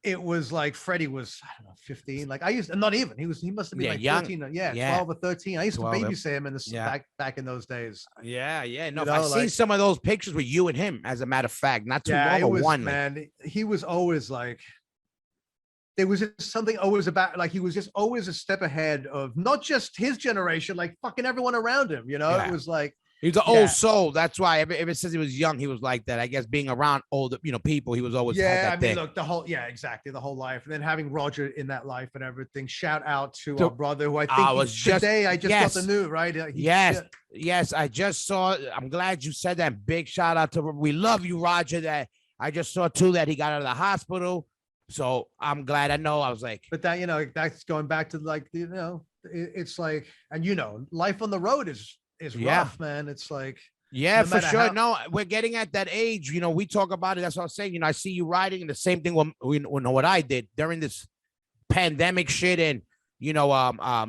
it was like Freddie was, I don't know, 15. Like I used, not even, he must have been like young. 13. Yeah, 12 or 13. I used to babysit him in the back in those days. Yeah. No, I've seen some of those pictures with you and him, as a matter of fact, not too long ago. Man, he was always like, there was just something always about, like, he was just always a step ahead of not just his generation, like fucking everyone around him, you know. It was like, he's an old soul. That's why ever since he was young, he was like that. I guess being around older, people, he was always I mean, look, the whole life, and then having Roger in that life and everything. Shout out to our brother, who I think today I just got the news, right? Yes, I just saw. I'm glad you said that. Big shout out to, we love you, Roger. That I just saw too that he got out of the hospital. So I'm glad. I was like, but that, that's going back to like, it's like, and life on the road is rough, man. It's like, for sure. No, we're getting at that age. We talk about it. That's what I'm saying. I see you riding, and the same thing when what I did during this pandemic shit, and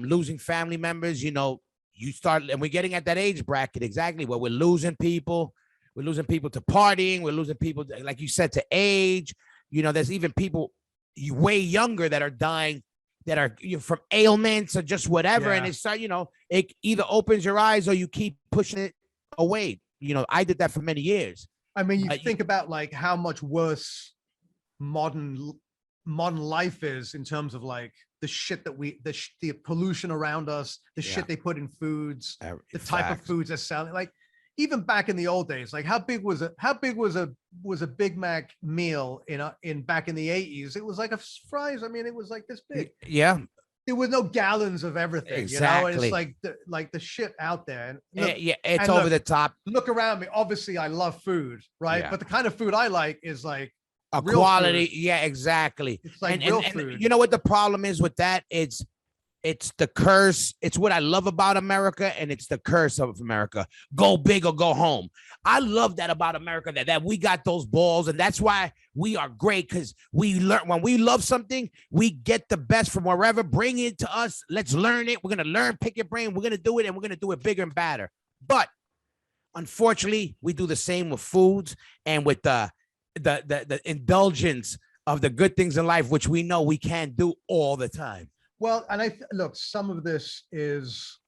losing family members. You start, and we're getting at that age bracket exactly where we're losing people. We're losing people to partying. We're losing people, like you said, to age. There's even people way younger that are dying, that are from ailments or just whatever. And it's, it either opens your eyes or you keep pushing it away. I did that for many years. I mean, you think about like how much worse modern life is in terms of like the shit that the pollution around us, the shit they put in foods, the type of foods they're selling. Like, even back in the old days, like how big was a Big Mac meal in back in the 80s? It was like a fries. I mean, it was like this big. Yeah. There were no gallons of everything. Exactly. It's like the shit out there. And look, it's over the top. Look around me. Obviously, I love food, right? Yeah. But the kind of food I like is like a quality. Food. Yeah, exactly. It's like real food. And you know what the problem is with that? It's the curse. It's what I love about America, and it's the curse of America. Go big or go home. I love that about America, that we got those balls, and that's why we are great, because we learn. When we love something, we get the best from wherever. Bring it to us. Let's learn it. We're gonna learn. Pick your brain. We're gonna do it, and we're gonna do it bigger and badder. But unfortunately, we do the same with foods and with the indulgence of the good things in life, which we know we can't do all the time. Well, and look, some of this is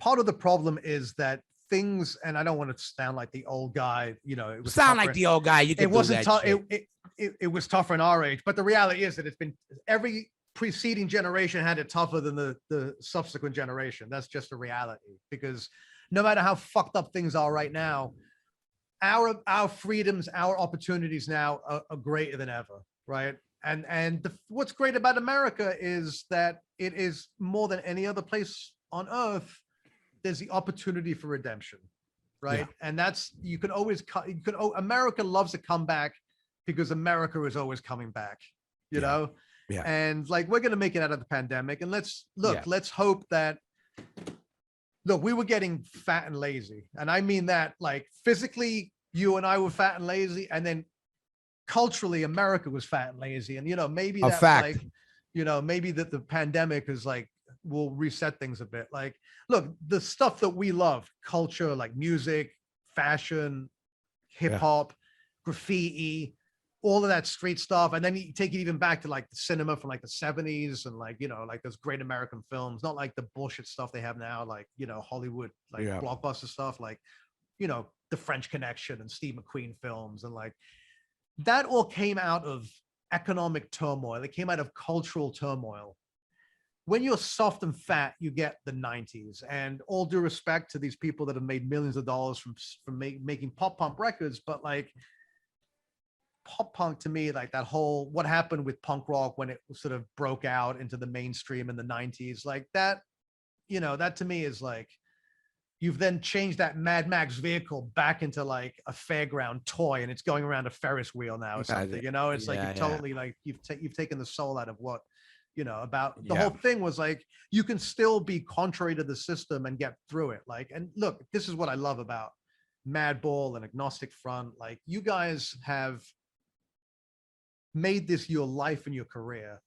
part of the problem is that things, and I don't want to sound like the old guy, it was sound like the old guy. It wasn't tough. It was tougher in our age, but the reality is that it's been every preceding generation had it tougher than the subsequent generation. That's just a reality, because no matter how fucked up things are right now, our freedoms, our opportunities now are greater than ever, right? And what's great about America is that it is more than any other place on earth. There's the opportunity for redemption, right? Yeah. And that's, America loves to come back because America is always coming back, you know? Yeah. And like, we're going to make it out of the pandemic, and let's hope that, we were getting fat and lazy. And I mean that, like, physically, you and I were fat and lazy, and then culturally, America was fat and lazy. And, maybe that's like, maybe that the pandemic is like, will reset things a bit. Like, look, the stuff that we love, culture, like music, fashion, hip hop, graffiti, all of that street stuff. And then you take it even back to like the cinema from like the 70s and like, like those great American films, not like the bullshit stuff they have now, like, Hollywood, like blockbuster stuff, like, The French Connection and Steve McQueen films, and like, that all came out of economic turmoil. It came out of cultural turmoil. When you're soft and fat, you get the 90s. And all due respect to these people that have made millions of dollars from making pop punk records, but like, pop punk to me, like that whole, what happened with punk rock when it sort of broke out into the mainstream in the 90s, like that, that to me is like, you've then changed that Mad Max vehicle back into like a fairground toy, and it's going around a Ferris wheel now or something. You know, it's like you've totally like you've taken the soul out of what, you know, about the whole thing was like you can still be contrary to the system and get through it. Like, and look, this is what I love about Madball and Agnostic Front. Like, you guys have made this your life and your career.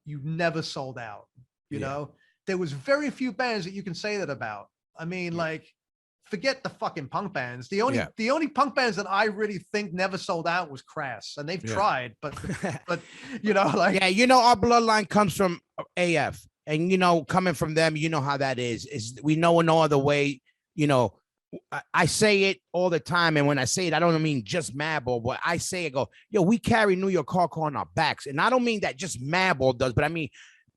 You never sold out. You know, there was very few bands that you can say that about. I mean, like, forget the fucking punk bands. The only punk bands that I really think never sold out was Crass, and they've tried, but you know, like, you know, our bloodline comes from AF, and you know, coming from them, you know how that is we know no other way. You know, I say it all the time, and when I say it, I don't mean just Madball, but I say it, go, yo, we carry New York hardcore on our backs, and I don't mean that just Madball does, but I mean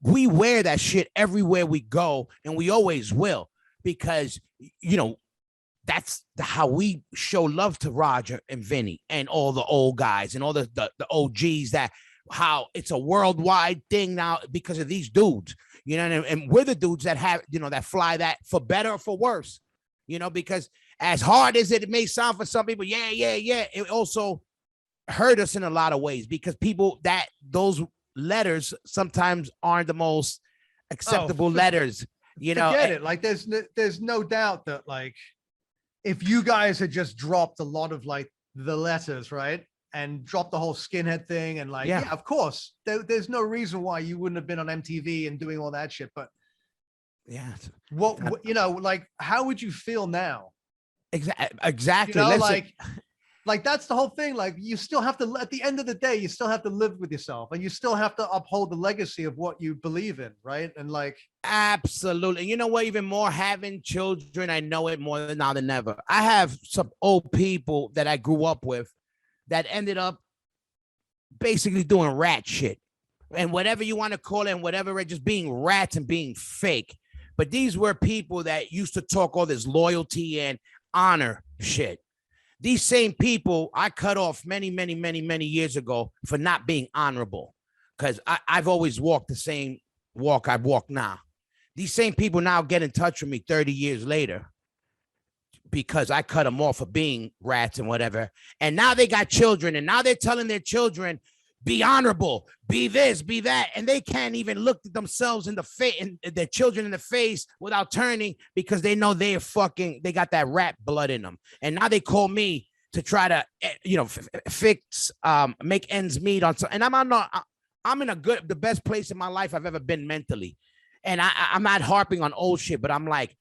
we wear that shit everywhere we go, and we always will, because you know that's how we show love to Roger and Vinny and all the old guys and all the OGs, that how it's a worldwide thing now because of these dudes, you know, and we're the dudes that have, you know, that fly that for better or for worse, you know, because as hard as it may sound for some people, it also hurt us in a lot of ways, because people that those letters sometimes aren't the most acceptable letters, you know. Forget it. Like, there's no doubt that, like, if you guys had just dropped a lot of like the letters, right, and dropped the whole skinhead thing, and like, of course, there's no reason why you wouldn't have been on MTV and doing all that shit. But what you know, like, how would you feel now? Exactly. You know, like that's the whole thing. Like, you still have to, at the end of the day, you still have to live with yourself, and you still have to uphold the legacy of what you believe in, right? And like, absolutely. You know what? Even more, having children, I know it more now than ever. I have some old people that I grew up with that ended up basically doing rat shit, and whatever you want to call it, and whatever, just being rats and being fake. But these were people that used to talk all this loyalty and honor shit. These same people I cut off many years ago for not being honorable, because I've always walked the same walk I walk now. These same people now get in touch with me 30 years later because I cut them off for being rats and whatever. And now they got children, and now they're telling their children, be honorable, be this, be that. And they can't even look at themselves in the face, and their children in the face, without turning, because they know they got that rat blood in them. And now they call me to try to, you know, fix, make ends meet on something. And I'm in the best place in my life I've ever been mentally. And I'm not harping on old shit, but I'm like,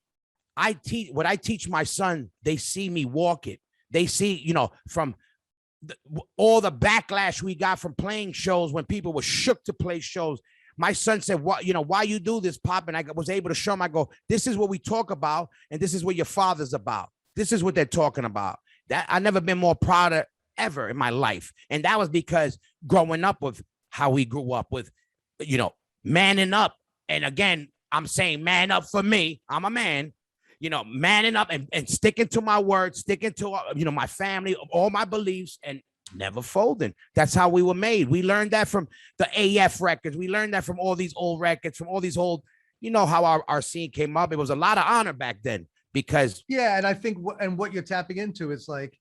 I teach my son, they see me walk it. They see, you know, from all the backlash we got from playing shows when people were shook to play shows. My son said, "What, you know, why you do this, Pop?" And I was able to show him. I go, "This is what we talk about, and this is what your father's about. This is what they're talking about." That I never been more proud of ever in my life, and that was because growing up with how we grew up with, you know, manning up. And again, I'm saying man up for me. I'm a man. You know, manning up and sticking to my word, sticking to, you know, my family, all my beliefs, and never folding. That's how we were made. We learned that from the AF records. We learned that from all these old records, from all these old, you know, how our scene came up. It was a lot of honor back then because. Yeah. And I think, what you're tapping into is like,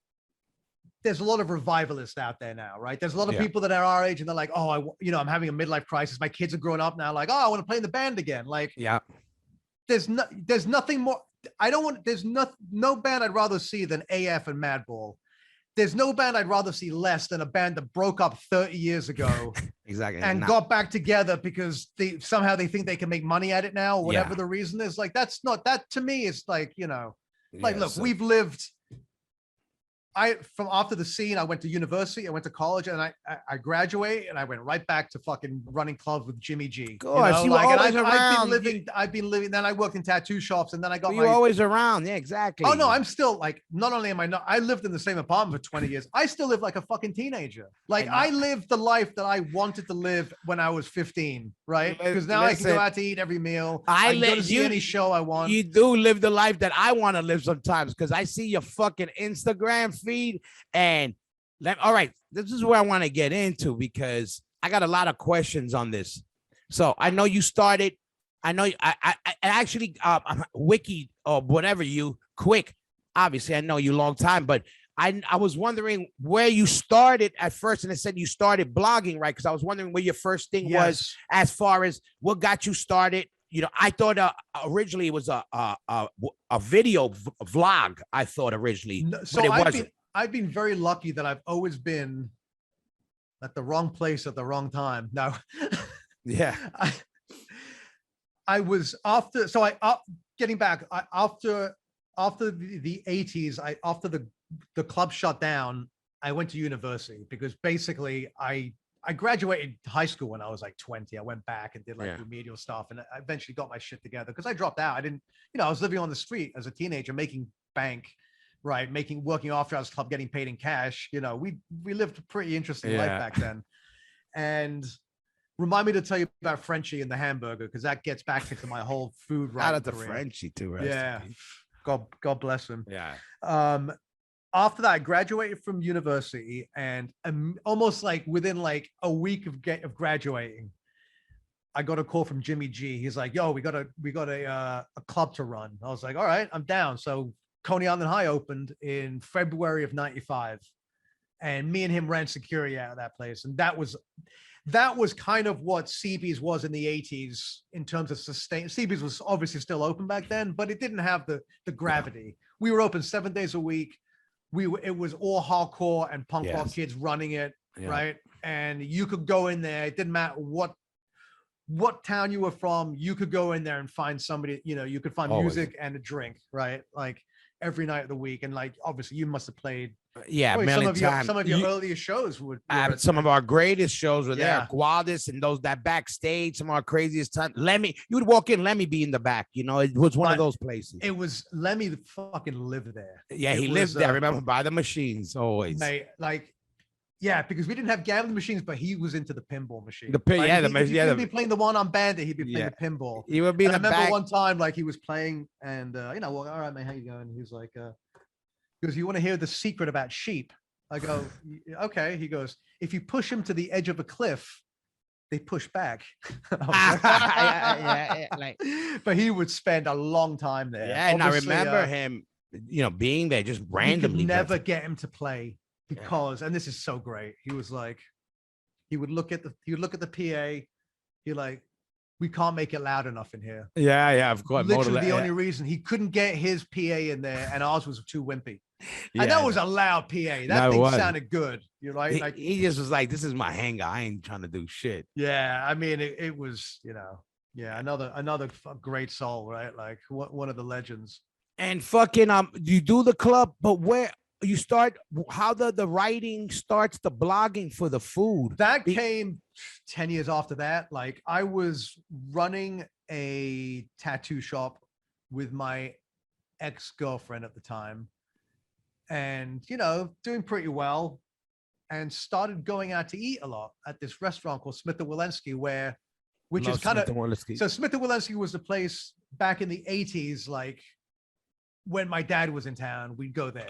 there's a lot of revivalists out there now, right? There's a lot of people that are our age and they're like, oh, you know, I'm having a midlife crisis. My kids are growing up now. Like, oh, I want to play in the band again. Like, there's nothing more. There's no band I'd rather see than AF and Madball. There's no band I'd rather see less than a band that broke up 30 years ago. Exactly. And got back together because they somehow think they can make money at it now, or whatever the reason is. Like, that to me is like, you know, like, look, we've lived. From after the scene, I went to university, I went to college, and I graduated, and I went right back to fucking running clubs with Jimmy G. Gosh, you were always around. I've been living. Then I worked in tattoo shops, and then I got. You were always around, yeah, exactly. Oh no, I'm still like. Not only am I not, I lived in the same apartment for 20 years. I still live like a fucking teenager. Like, I lived the life that I wanted to live when I was 15, right? Because now I can go out to eat every meal. I can go to see any show I want. You do live the life that I want to live sometimes, because I see your fucking Instagram feed, and all right, this is where I want to get into, because I got a lot of questions on this. So I know you started. I know I actually wiki or whatever quick. Obviously, I know you a long time, but I was wondering where you started at first, and it said you started blogging, right? Because I was wondering where your first thing was, as far as what got you started. I thought originally it was a video vlog. I thought originally, so but it wasn't. I've been very lucky that I've always been at the wrong place at the wrong time. No, yeah, I was after. So getting back after the 80s. After the club shut down, I went to university because basically I graduated high school when I was like 20. I went back and did like remedial stuff, and I eventually got my shit together because I dropped out. I didn't, I was living on the street as a teenager, making bank, right? Working after hours club, getting paid in cash. We lived a pretty interesting life back then. And remind me to tell you about Frenchie and the hamburger, because that gets back into my whole food. Out of the Frenchie too. Yeah. God bless him. Yeah. After that, I graduated from university, and almost like within like a week of graduating, I got a call from Jimmy G. He's like, "Yo, we got a club to run." I was like, "All right, I'm down." So Coney Island High opened in February of '95, and me and him ran security out of that place, and that was kind of what CB's was in the '80s in terms of sustain. CB's was obviously still open back then, but it didn't have the gravity. We were open 7 days a week. It was all hardcore and punk rock kids running it, right? And you could go in there. It didn't matter what town you were from. You could go in there and find somebody. You could find music and a drink, right? Like every night of the week. And like obviously, you must have played. Some of your earliest shows would. Some of our greatest shows were there. Guadis and that backstage. Some of our craziest times. Lemmy, you would walk in, Lemmy be in the back. It was one of those places. It was Lemmy fucking lived there. Yeah, he lived there. Remember, by the machines always. Mate, because we didn't have gambling machines, but he was into the pinball machine. He'd be playing the one on Bandit. He'd be playing the pinball. He would be. I remember one time, like he was playing, and well, all right, man, how you going? He was like, he goes, "You want to hear the secret about sheep?" I go, "Okay." He goes, "If you push them to the edge of a cliff, they push back." But he would spend a long time there. Yeah, and obviously, I remember him, being there just randomly. You could never get him to play because, and this is so great. He was like, he would look at the PA. He like, "We can't make it loud enough in here." Yeah, of course. Literally the only reason he couldn't get his PA in there, and ours was too wimpy. And that was a loud PA. That thing sounded good. You're right. He just was like, "This is my hangar. I ain't trying to do shit." Yeah, I mean, it was, another great soul, right? Like one of the legends. And fucking you do the club, but where you start? How the writing starts, the blogging for the food that came 10 years after that. Like I was running a tattoo shop with my ex-girlfriend at the time, and doing pretty well, and started going out to eat a lot at this restaurant called Smith and Walensky, which is kind of so Smith and Walensky was the place back in the 80s, like when my dad was in town, we'd go there.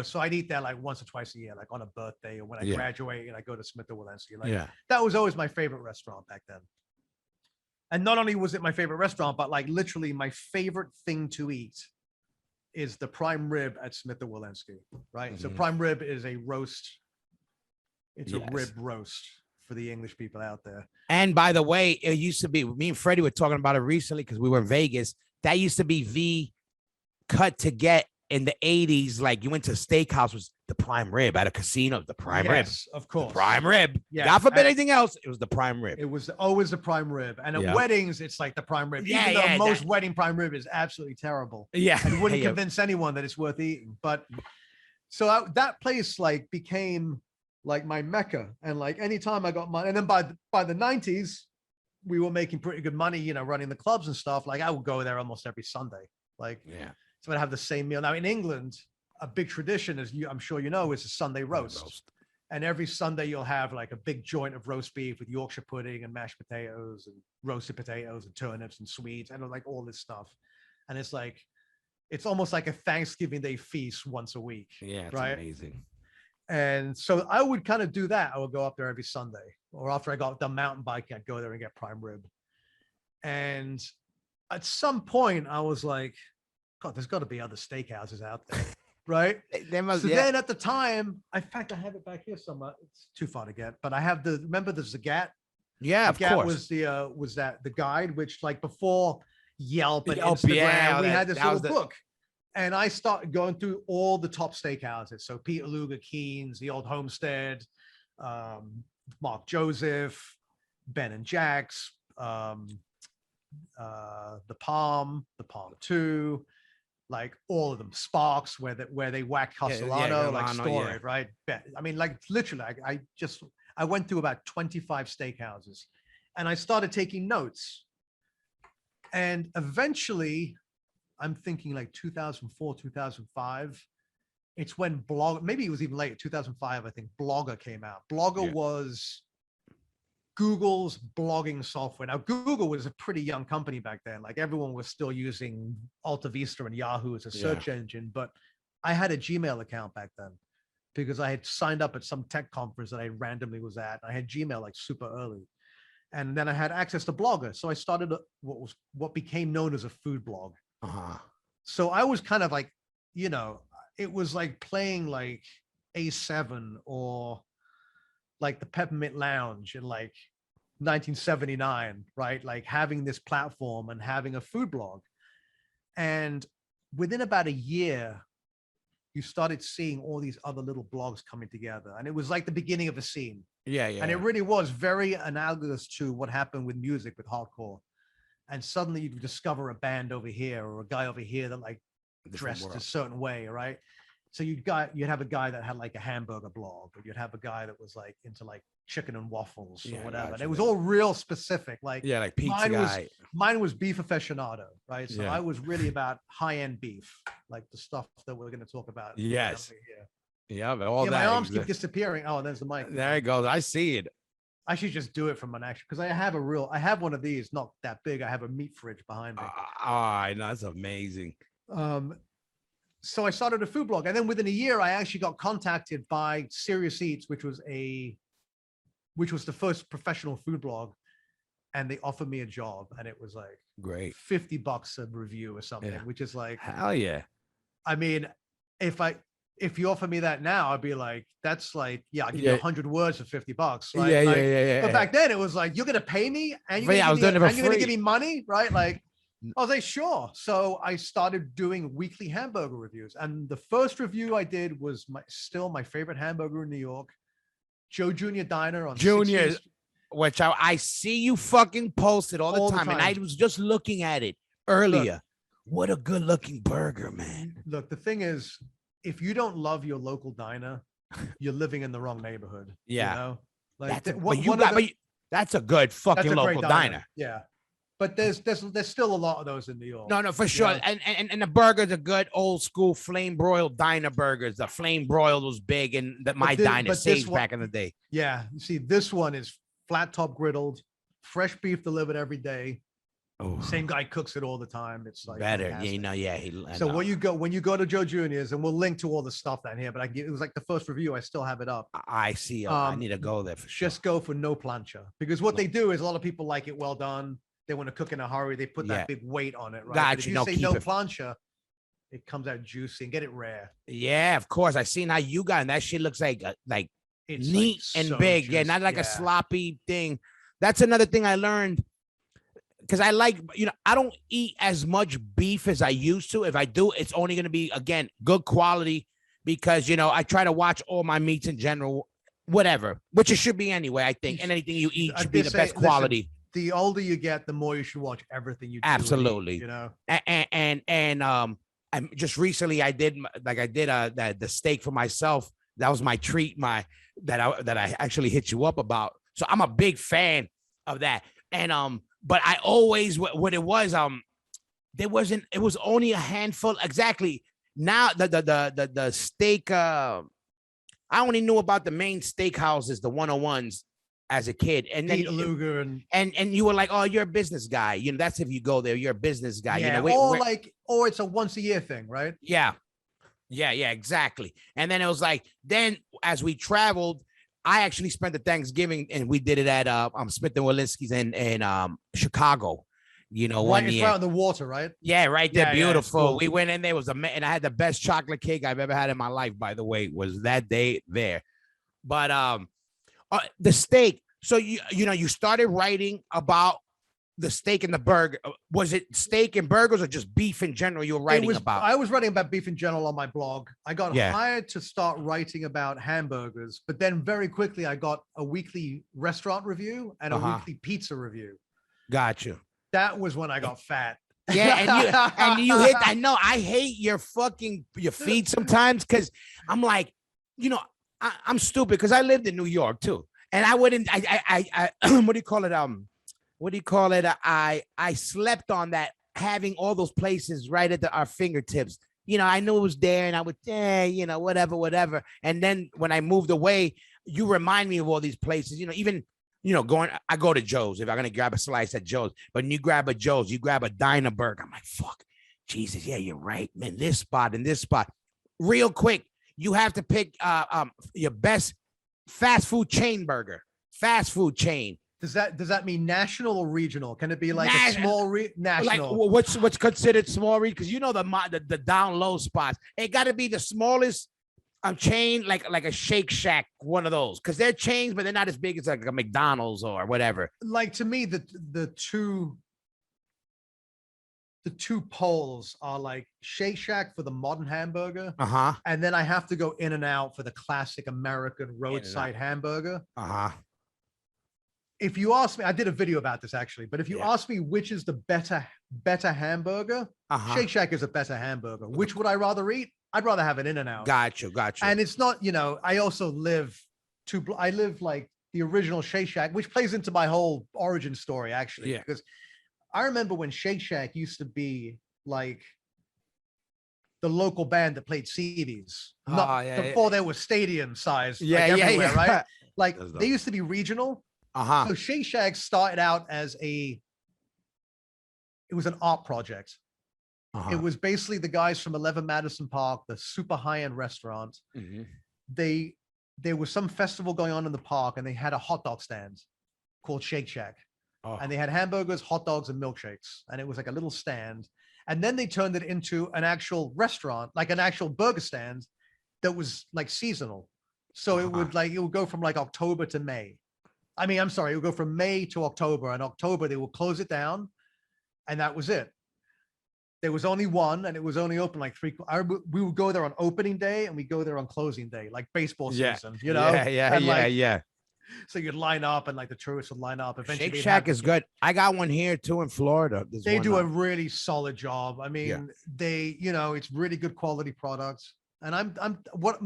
So I'd eat there like once or twice a year, like on a birthday or when I graduate, and I go to Smith and Walensky. That was always my favorite restaurant back then. And not only was it my favorite restaurant, but like literally my favorite thing to eat is the prime rib at Smith and Walensky, right? Mm-hmm. So prime rib is a roast. It's a rib roast for the English people out there. And by the way, it used to be, me and Freddie were talking about it recently because we were in Vegas. That used to be the cut to get in the 80s. Like you went to a steakhouse, was the prime rib at a casino, the prime rib. Of course. The prime rib. Yeah. God forbid anything else. It was the prime rib. It was always the prime rib. And at weddings, it's like the prime rib. Even though most wedding prime rib is absolutely terrible. Yeah. And wouldn't convince anyone that it's worth eating. But so that place like became like my Mecca. And like anytime I got money, and then by the 90s, we were making pretty good money, running the clubs and stuff. Like I would go there almost every Sunday. Like, so I'd have the same meal. Now in England, a big tradition, as I'm sure you know, is a Sunday roast. And every Sunday you'll have like a big joint of roast beef with Yorkshire pudding and mashed potatoes and roasted potatoes and turnips and sweets and like all this stuff. And it's like, it's almost like a Thanksgiving Day feast once a week. Yeah, it's right? amazing. And so I would kind of do that. I would go up there every Sunday, or after I got done mountain biking, I'd go there and get prime rib. And at some point I was like, God, there's got to be other steakhouses out there, right? They must, So yeah. then at the time, in fact, I have it back here somewhere. It's too far to get, but I have remember the Zagat? Yeah, of Zagat course. was the guide, which like before Yelp and Yelp, Instagram, yeah, we had this that was little book. And I started going through all the top steakhouses. So Peter Luger, Keen's, the Old Homestead, Mark Joseph, Ben and Jack's, the Palm 2, like all of them, Sparks, where they whacked Castellano, like Story, right? I mean, like literally, I went through about 25 steakhouses, and I started taking notes. And eventually, I'm thinking like 2004, 2005. It's when maybe it was even later, 2005, I think Blogger came out. Blogger was Google's blogging software. Now, Google was a pretty young company back then. Like everyone was still using Alta Vista and Yahoo as a search engine. But I had a Gmail account back then because I had signed up at some tech conference that I randomly was at. I had Gmail like super early. And then I had access to Blogger. So I started what became known as a food blog. So I was kind of like, it was like playing like A7 or like the Peppermint Lounge in like 1979, right? Like having this platform and having a food blog. And within about a year, you started seeing all these other little blogs coming together. And it was like the beginning of a scene. Yeah. And it really was very analogous to what happened with music, with hardcore. And suddenly you discover a band over here or a guy over here that like dressed a certain way, right? So you'd have a guy that had like a hamburger blog, or you'd have a guy that was like into like chicken and waffles or whatever. And it was all real specific. Like like pizza guy. Mine was beef aficionado, right? So I was really about high-end beef, like the stuff that we're going to talk about. Yes. Yeah, but my arms keep disappearing. Oh, there's the mic. There it goes. I see it. I should just do it from an action because I have one of these, not that big. I have a meat fridge behind me. I know, that's amazing. So I started a food blog, and then within a year, I actually got contacted by Serious Eats, which was the first professional food blog, and they offered me a job, and it was like great $50 a review or something, which is like hell yeah. I mean, if you offer me that now, I'd be like, that's like, I'll give you 100 words for $50, right? Yeah. But back then it was like, you're going to pay me and you're going to give me money, right? Like, I was like, sure. So I started doing weekly hamburger reviews. And the first review I did was still my favorite hamburger in New York, Joe Jr. Diner on Junior, which I see you fucking posted all the time. And I was just looking at it earlier. Look, what a good looking burger, man. Look, the thing is, if you don't love your local diner, you're living in the wrong neighborhood. Yeah. You know? Like that's a good fucking local diner. Yeah. But there's still a lot of those in New York. No, for sure. Yeah. And the burgers are good old school flame broiled diner burgers. The flame broiled was big in my diner Sage back in the day. Yeah. You see, this one is flat top griddled, fresh beef delivered every day. Oh. Same guy cooks it all the time. It's like better. Fantastic. So when you go to Joe Jr.'s, and we'll link to all the stuff down here, but it was like the first review. I still have it up. I see. I need to go there for sure. Just go for no plancha, because what they do is a lot of people like it well done. They want to cook in a hurry. They put that big weight on it, right? Gotcha. If you say no plancha, it comes out juicy and get it rare. Yeah, of course. I seen how you got, and that shit looks like it's neat and so big. Juicy. Yeah, not like a sloppy thing. That's another thing I learned. Because I like, I don't eat as much beef as I used to. If I do, it's only going to be, again, good quality because, I try to watch all my meats in general, whatever, which it should be anyway, I think. And anything you eat should be the best quality. The older you get, the more you should watch everything you do. Absolutely. Eat, And just recently I did the steak for myself. That was my treat, that I actually hit you up about. So I'm a big fan of that. And, but I always, what it was, it was only a handful. Exactly. Now the steak, I only knew about the main steakhouses, the 101s as a kid. And then Luger and you were like, oh, you're a business guy. That's if you go there, you're a business guy. Yeah, or it's a once a year thing, right? Yeah, exactly. And then it was like, then as we traveled, I actually spent the Thanksgiving, and we did it at Smith and Walensky's in Chicago, You know, Right, one it's year. right on the water, right? Yeah, right there, Yeah, yeah, it's beautiful. cool. We went in there, and I had the best chocolate cake I've ever had in my life. By the way, was that day there. But the steak. So you started writing about the steak and the burger. Was it steak and burgers or just beef in general? You were writing about. I was writing about beef in general on my blog. I got Yeah. hired to start writing about hamburgers, but then very quickly I got a weekly restaurant review and a weekly pizza review. Gotcha. That was when I got fat. Yeah, and you hit. I know. I hate your feed sometimes because I'm like, I'm stupid because I lived in New York too, and I wouldn't. I what do you call it? What do you call it? I slept on that, having all those places right at our fingertips. I knew it was there, and I would, whatever. And then when I moved away, you remind me of all these places. Even. I go to Joe's if I'm gonna grab a slice at Joe's. But when you grab a Joe's, you grab a Diner Burger. I'm like, fuck, Jesus, yeah, you're right, man. This spot and this spot. Real quick, you have to pick your best fast food chain burger. Fast food chain. Does that mean national or regional? Can it be like a small national? Like what's considered small region? Because the down low spots. It got to be the smallest. Chain like a Shake Shack, one of those, because they're chains, but they're not as big as like a McDonald's or whatever. Like to me, the two poles are like Shake Shack for the modern hamburger, and then I have to go In-N-Out for the classic American roadside hamburger. If you ask me, I did a video about this actually, but if you ask me which is the better hamburger, Shake Shack is a better hamburger. Which would I rather eat? I'd rather have an In-N-Out. Gotcha. And it's not, I also live like the original Shake Shack, which plays into my whole origin story, actually. Yeah. Because I remember when Shake Shack used to be like the local band that played CDs. Before there was stadium size. Everywhere, right? Like they used to be regional. So Shake Shack started out as it was an art project. It was basically the guys from 11 Madison Park, the super high-end restaurant. There was some festival going on in the park, and they had a hot dog stand called Shake Shack. And they had hamburgers, hot dogs, and milkshakes. And it was like a little stand. And then they turned it into an actual restaurant, like an actual burger stand that was like seasonal. So it would go from like October to May. I mean, I'm sorry, it would go from May to October. And October, they would close it down. And that was it. There was only one, and it was only open like we would go there on opening day, and we go there on closing day, like baseball season, Yeah. So you'd line up, and like the tourists would line up. Eventually, Shake Shack is good. I got one here too in Florida. They do a really solid job. I mean, it's really good quality products. And what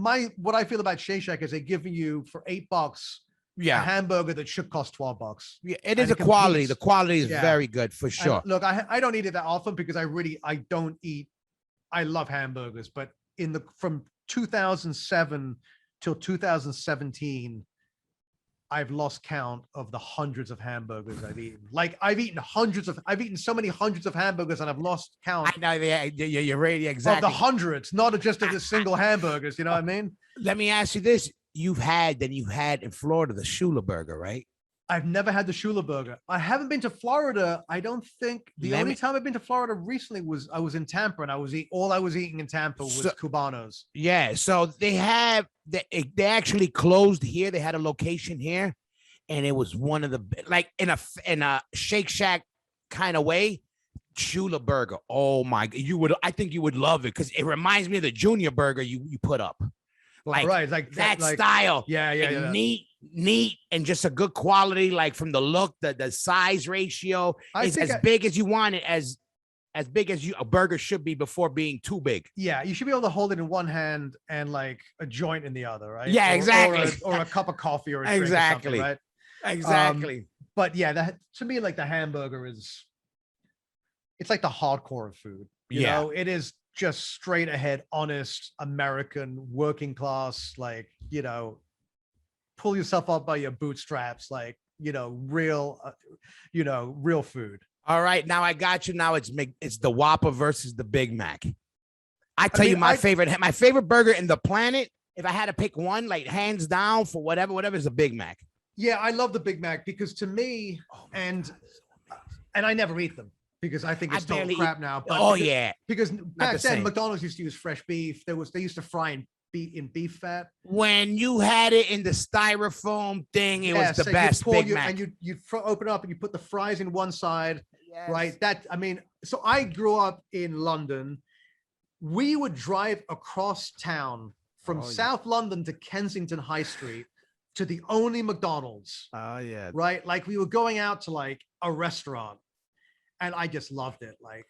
I feel about Shake Shack is they're giving you for $8 a hamburger that should cost $12. Yeah, it is a quality. The quality is very good for sure. And look, I don't eat it that often because I love hamburgers, but from 2007 till 2017, I've lost count of the hundreds of hamburgers I've eaten. Like I've eaten so many hundreds of hamburgers, and I've lost count. I know, you're right, exactly. Of the hundreds, not just of the single hamburgers. You know what I mean? Let me ask you this. You had in Florida the Shula burger, right? I've never had the Shula burger. I haven't been to Florida. I don't think the only time I've been to Florida recently was I was in Tampa, and all I was eating in Tampa was Cubanos. Yeah. So they actually closed here. They had a location here, and it was one of the, like in a Shake Shack kind of way. Shula burger. Oh my, I think you would love it because it reminds me of the Junior burger you put up. Like, right, like that style. Yeah. Neat, and just a good quality, like from the look, the size ratio is as big as you want it, as big as a burger should be before being too big. Yeah, you should be able to hold it in one hand and like a joint in the other, right? Yeah, exactly. Or a cup of coffee or a drink or something, right? Exactly. But yeah, that to me, like the hamburger it's like the hardcore of food. You know, it is just straight ahead, honest American working class, like, pull yourself up by your bootstraps, like, real food. All right, now I got you. Now it's the Whopper versus the Big Mac. I tell you, my favorite burger in the planet, if I had to pick one, like hands down for whatever is a Big Mac. Yeah, I love the Big Mac because to me, and I never eat them. because I think it's I total barely crap now. But Oh because, yeah, because back the then same. McDonald's used to use fresh beef. They used to fry in beef fat. When you had it in the styrofoam thing, it was Yeah, the so you best. pour Big you Mac. and you open it up and you put the fries in one side, Yes. right? That I mean, so I grew up in London. We would drive across town from Oh, yeah. South London to Kensington High Street to the only McDonald's, Oh yeah. right? Like we were going out to like a restaurant, and I just loved it. Like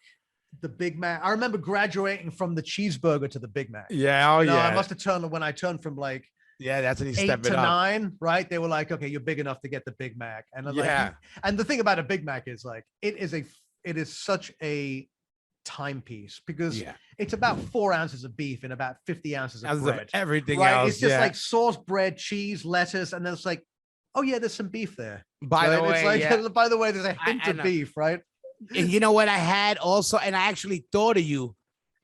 the Big Mac. I remember graduating from the cheeseburger to the Big Mac. Yeah. Oh You know, I yeah. must have turned when I turned from like Yeah. That's when you 8 step it to up. 9, right? They were like, okay, you're big enough to get the Big Mac. And I'm Yeah. like, and the thing about a Big Mac is like it is such a timepiece because Yeah. it's about 4 ounces of beef and about 50 ounces of As of bread. everything Right. else. It's just yeah. like sauce, bread, cheese, lettuce, and then it's like, oh yeah, there's some beef there. By right? the way, It's like, yeah. by the way, there's a I- hint I of know. beef, right? And you know what I had also, and I actually thought of you.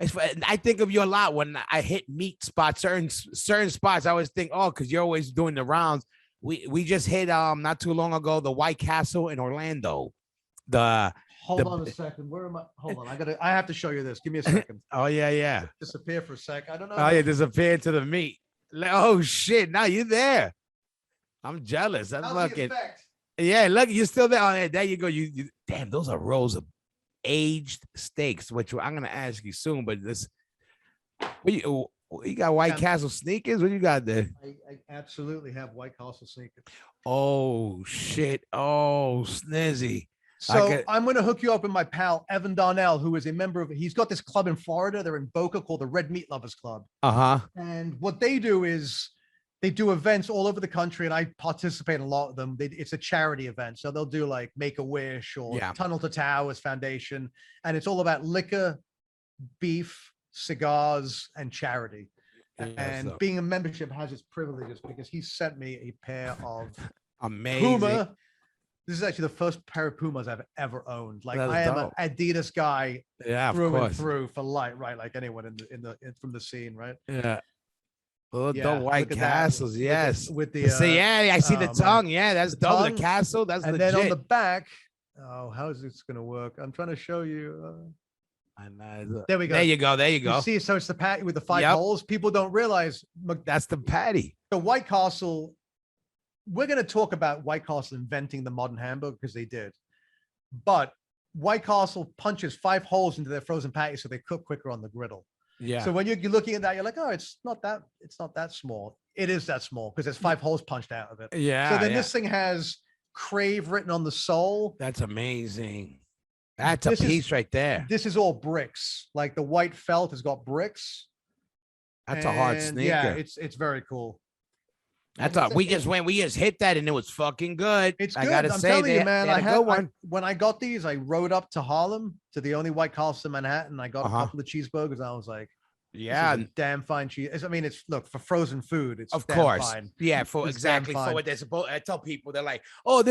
I think of you a lot when I hit meat spots, certain spots. I always think, oh, because you're always doing the rounds. We just hit not too long ago the White Castle in Orlando. Hold on a second. Where am I? Hold on. I have to show you this. Give me a second. Oh yeah. Disappear for a sec. I don't know. Oh yeah, disappear to the meat. Oh shit! Now you there. I'm jealous. That's How's the fucking. effect? Yeah, look, you're still there. Oh, yeah, there you go. You damn, those are rows of aged steaks, which I'm gonna ask you soon. But this, you got White Yeah. Castle sneakers? What you got there? I absolutely have White Castle sneakers. Oh shit! Oh snizzy! So I'm going to hook you up with my pal Evan Darnell, who is a member of. He's got this club in Florida. They're in Boca called the Red Meat Lovers Club. Uh-huh. And what they do is they do events all over the country, and I participate in a lot of them. It's a charity event, so they'll do like Make a Wish or Yeah. Tunnel to Towers Foundation, and it's all about liquor, beef, cigars, and charity. And being a membership has its privileges because he sent me a pair of amazing. Puma. This is actually the first pair of Pumas I've ever owned. Like That's I am dope. an Adidas guy Yeah, of through and course. through for life, right? Like anyone from the scene, right? Yeah. Oh, Yeah, the White look at that. Castles, yes. With the See, yeah, I see the man. tongue. Yeah, that's The dope. tongue, The castle, that's and legit. then on the back, oh, how is this gonna work? I'm trying to show you. There we go. There you go. There you You go. see, so it's the patty with the 5 Yep. holes. People don't realize That's the patty. the White Castle. We're going to talk about White Castle inventing the modern hamburger because they did. But White Castle punches 5 holes into their frozen patties so they cook quicker on the griddle. Yeah. So when you're looking at that, you're like, oh, it's not that small. It is that small because there's 5 holes punched out of it. Yeah. So then yeah. this thing has Crave written on the sole. That's amazing. That's a This is- piece right there. This is all bricks. Like the white felt has got bricks. That's a hard And sneaker. Yeah, it's very cool. That's And all. it's- We just hit that and it was fucking good. It's I good. gotta I'm say, telling you, they man. had a good one. When I got these, I rode up to Harlem to the only White Castle in Manhattan. I got Uh-huh. a couple of cheeseburgers. I was like, Yeah, this is a damn fine cheese. I mean, it's look for frozen food. It's of damn course. fine. Yeah, for It's damn exactly for fine. what they're supposed. I tell people they're like, oh,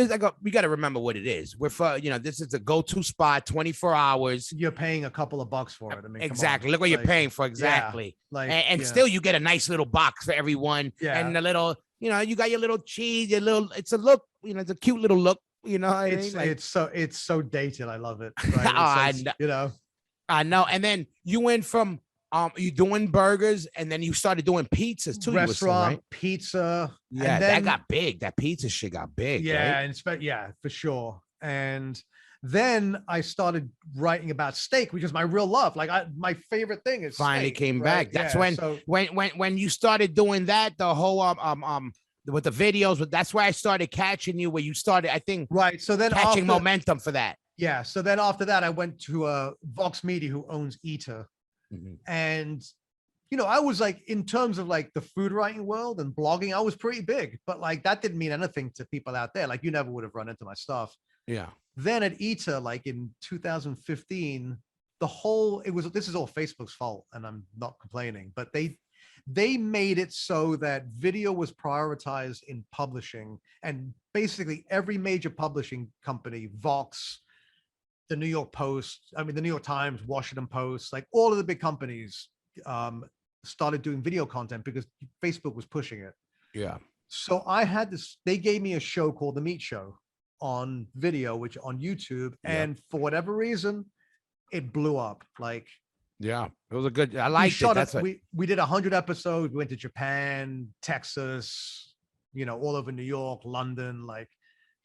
we got to remember what it is. We're for this is a go-to spot, 24 hours. You're paying a couple of bucks for it. I mean, come on. Exactly. Look what you're Like, paying for. Exactly. Like, And yeah. still you get a nice little box for everyone. Yeah. And the little, you got your little cheese, it's a look, it's a cute little look, what I mean? Like, it's so dated. I love it. Right? Oh, I It's, know. I know. And then you went from you doing burgers and then you started doing pizzas too. restaurant, right? pizza. Yeah, and then, that got big. That pizza shit got big. yeah, right? and yeah, for sure. And then I started writing about steak, which is my real love. Like my favorite thing is Finally steak, came right? back. That's Yeah, when so, when you started doing that, the whole with the videos, but that's why I started catching you where you started, I think, right. So then catching after, momentum for that. yeah. So then after that, I went to Vox Media, who owns Eater. And I was like, in terms of like the food writing world and blogging, I was pretty big, but like that didn't mean anything to people out there. Like you never would have run into my stuff. Yeah. Then at Eater, like in 2015, this is all Facebook's fault, and I'm not complaining, but they made it so that video was prioritized in publishing, and basically every major publishing company, Vox, the New York the New York Times, Washington Post, like all of the big companies started doing video content because Facebook was pushing it. Yeah. So I had they gave me a show called The Meat Show. on video, which on YouTube, Yeah. and for whatever reason, it blew up. Like, Yeah, it was a good. I we liked it. shot That's it. what. We did 100 episodes. We went to Japan, Texas, all over New York, London. Like,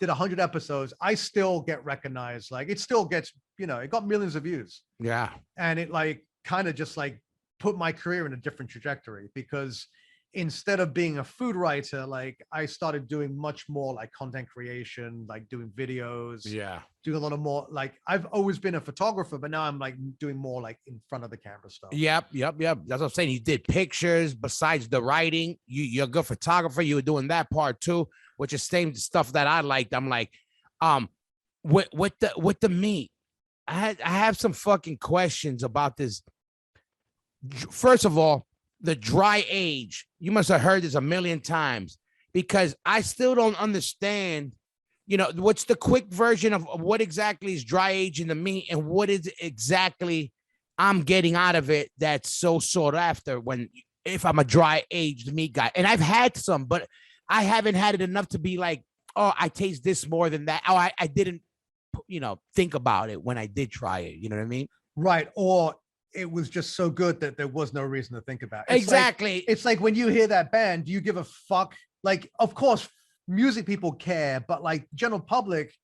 did 100 episodes. I still get recognized. Like, it still gets, it got millions of views, Yeah, and it like kind of just like put my career in a different trajectory, because instead of being a food writer, like I started doing much more like content creation, like doing videos, yeah. doing a lot of more, like I've always been a photographer, but now I'm like doing more like in front of the camera stuff. Yep. That's what I'm saying. You did pictures besides the writing. You're a good photographer. You were doing that part too, which is same stuff that I liked. I'm like, with the meat, I have some fucking questions about this. First of all, the dry age. You must have heard this a million times, because I still don't understand. What's the quick version of what exactly is dry aging the meat, and what is exactly I'm getting out of it that's so sought after if I'm a dry aged meat guy. And I've had some, but I haven't had it enough to be like, oh, I taste this more than that. Oh, I didn't, think about it when I did try it. You know what I mean? Right. Or it was just so good that there was no reason to think about it. Exactly. It's like when you hear that band, do you give a fuck? Like, of course, music people care, but like general public,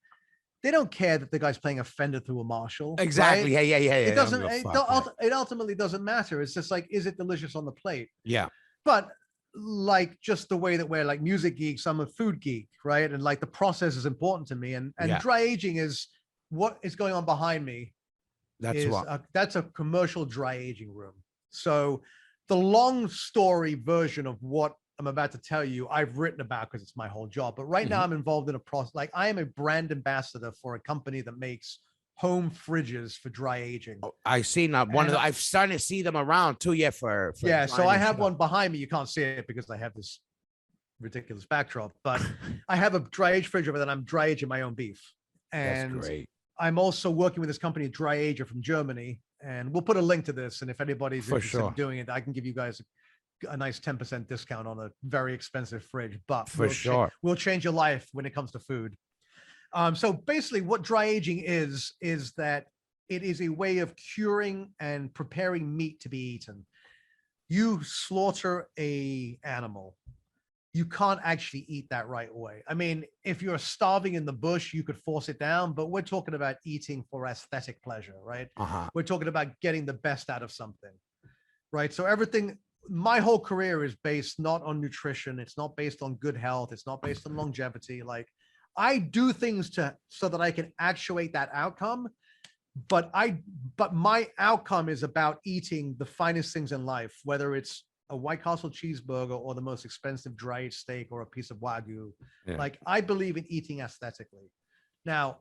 they don't care that the guy's playing a Fender through a Marshall. Exactly. Right? Yeah. It doesn't. It ultimately doesn't matter. It's just like, is it delicious on the plate? Yeah. But like just the way that we're like music geeks, I'm a food geek, right? And like the process is important to me. And dry aging is what is going on behind me. That's a commercial dry aging room. So the long story version of what I'm about to tell you, I've written about because it's my whole job. But right now I'm involved in a process. Like, I am a brand ambassador for a company that makes home fridges for dry aging. Oh, I see now I've started to see them around too. Yeah. For yeah. So I have one behind me. You can't see it because I have this ridiculous backdrop, but I have a dry age fridge over that I'm dry aging my own beef. And that's great. I'm also working with this company, Dry Ager from Germany, and we'll put a link to this. And if anybody's interested in doing it, I can give you guys a nice 10% discount on a very expensive fridge. But we'll change your life when it comes to food. So basically, what dry aging is that it is a way of curing and preparing meat to be eaten. You slaughter an animal. You can't actually eat that right away. I mean, if you're starving in the bush, you could force it down, but we're talking about eating for aesthetic pleasure, right? We're talking about getting the best out of something, right? So my whole career is based not on nutrition. It's not based on good health. It's not based on longevity. Like, I do things so that I can actuate that outcome, but my outcome is about eating the finest things in life, whether it's a White Castle cheeseburger or the most expensive dry aged steak or a piece of Wagyu. Yeah. Like, I believe in eating aesthetically. Now,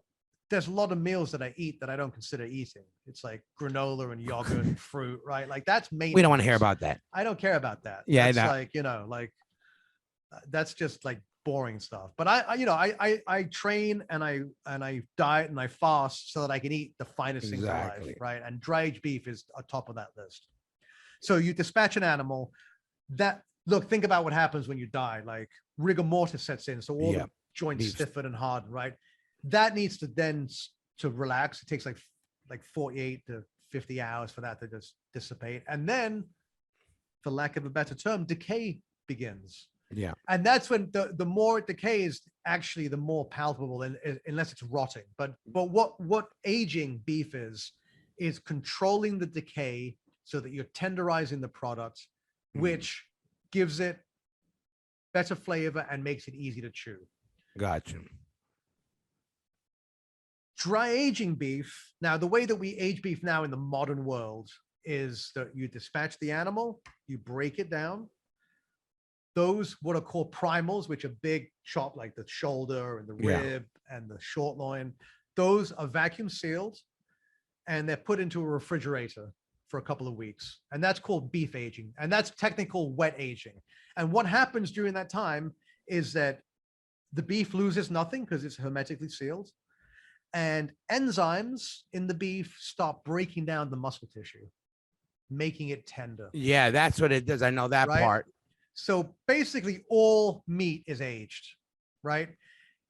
there's a lot of meals that I eat that I don't consider eating. It's like granola and yogurt and fruit, right? Like, that's maintenance. We don't want to hear about that. I don't care about that. Yeah, that's like, that's just like boring stuff. But I train and I diet and I fast so that I can eat the finest things in life, right? And dry aged beef is on top of that list. So you dispatch an animal think about what happens when you die. Like, rigor mortis sets in. So all the joints stiffen and harden, right? That needs to relax. It takes like 48 to 50 hours for that to just dissipate. And then, for lack of a better term, decay begins. Yeah. And that's when the more it decays, actually, the more palpable, unless it's rotting. But what aging beef is controlling the decay so that you're tenderizing the product, which gives it better flavor and makes it easy to chew. Gotcha. Dry aging beef. Now, the way that we age beef now in the modern world is that you dispatch the animal, you break it down. Those, what are called primals, which are big chop, like the shoulder and the rib and the short loin, those are vacuum sealed and they're put into a refrigerator for a couple of weeks. And that's called beef aging. And that's technical wet aging. And what happens during that time is that the beef loses nothing because it's hermetically sealed. And enzymes in the beef stop breaking down the muscle tissue, making it tender. Yeah, that's what it does. I know that part. So basically all meat is aged, right?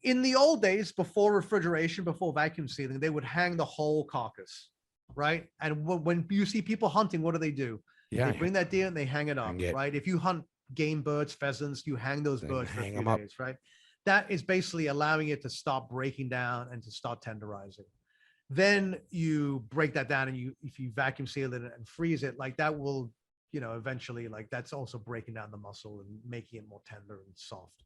In the old days, before refrigeration, before vacuum sealing, they would hang the whole carcass, right? And when you see people hunting, what do? Yeah. They bring that deer and they hang it up, Hang it. right? If you hunt game birds, pheasants, you hang those Then birds for a hang few 'em up. days, right? That is basically allowing it to stop breaking down and to start tenderizing. Then you break that down, and if you vacuum seal it and freeze it, like that will, eventually, like that's also breaking down the muscle and making it more tender and soft.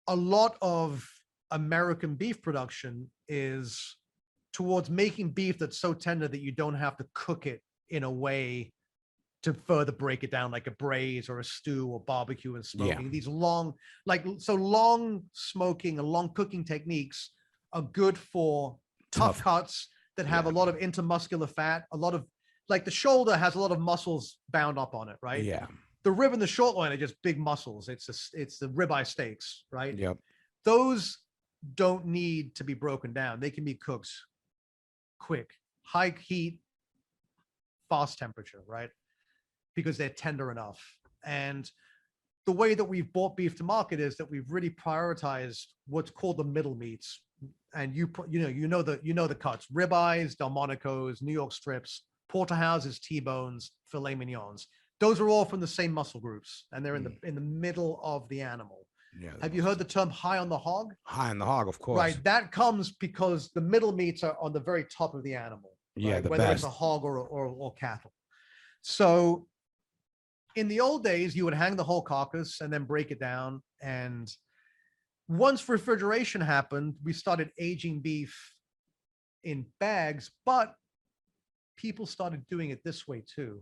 A lot of American beef production is towards making beef that's so tender that you don't have to cook it in a way to further break it down, like a braise or a stew or barbecue and smoking. Yeah. These long smoking and long cooking techniques are good for tough cuts that have a lot of intermuscular fat, a lot of, like the shoulder has a lot of muscles bound up on it, right? Yeah. The rib and the short loin are just big muscles. It's the ribeye steaks, right? Yep. Those don't need to be broken down. They can be cooked quick, high heat, fast temperature, right? Because they're tender enough. And the way that we've brought beef to market is that we've really prioritized what's called the middle meats. And you know the cuts: ribeyes, Delmonico's, New York strips, porterhouses, T-bones, filet mignons. Those are all from the same muscle groups, and they're in the middle of the animal. Yeah. Have you heard the term high on the hog? High on the hog, of course. Right. That comes because the middle meats are on the very top of the animal. Yeah, right? the Whether best. it's a hog or cattle. So in the old days, you would hang the whole carcass and then break it down. And once refrigeration happened, we started aging beef in bags, but people started doing it this way too.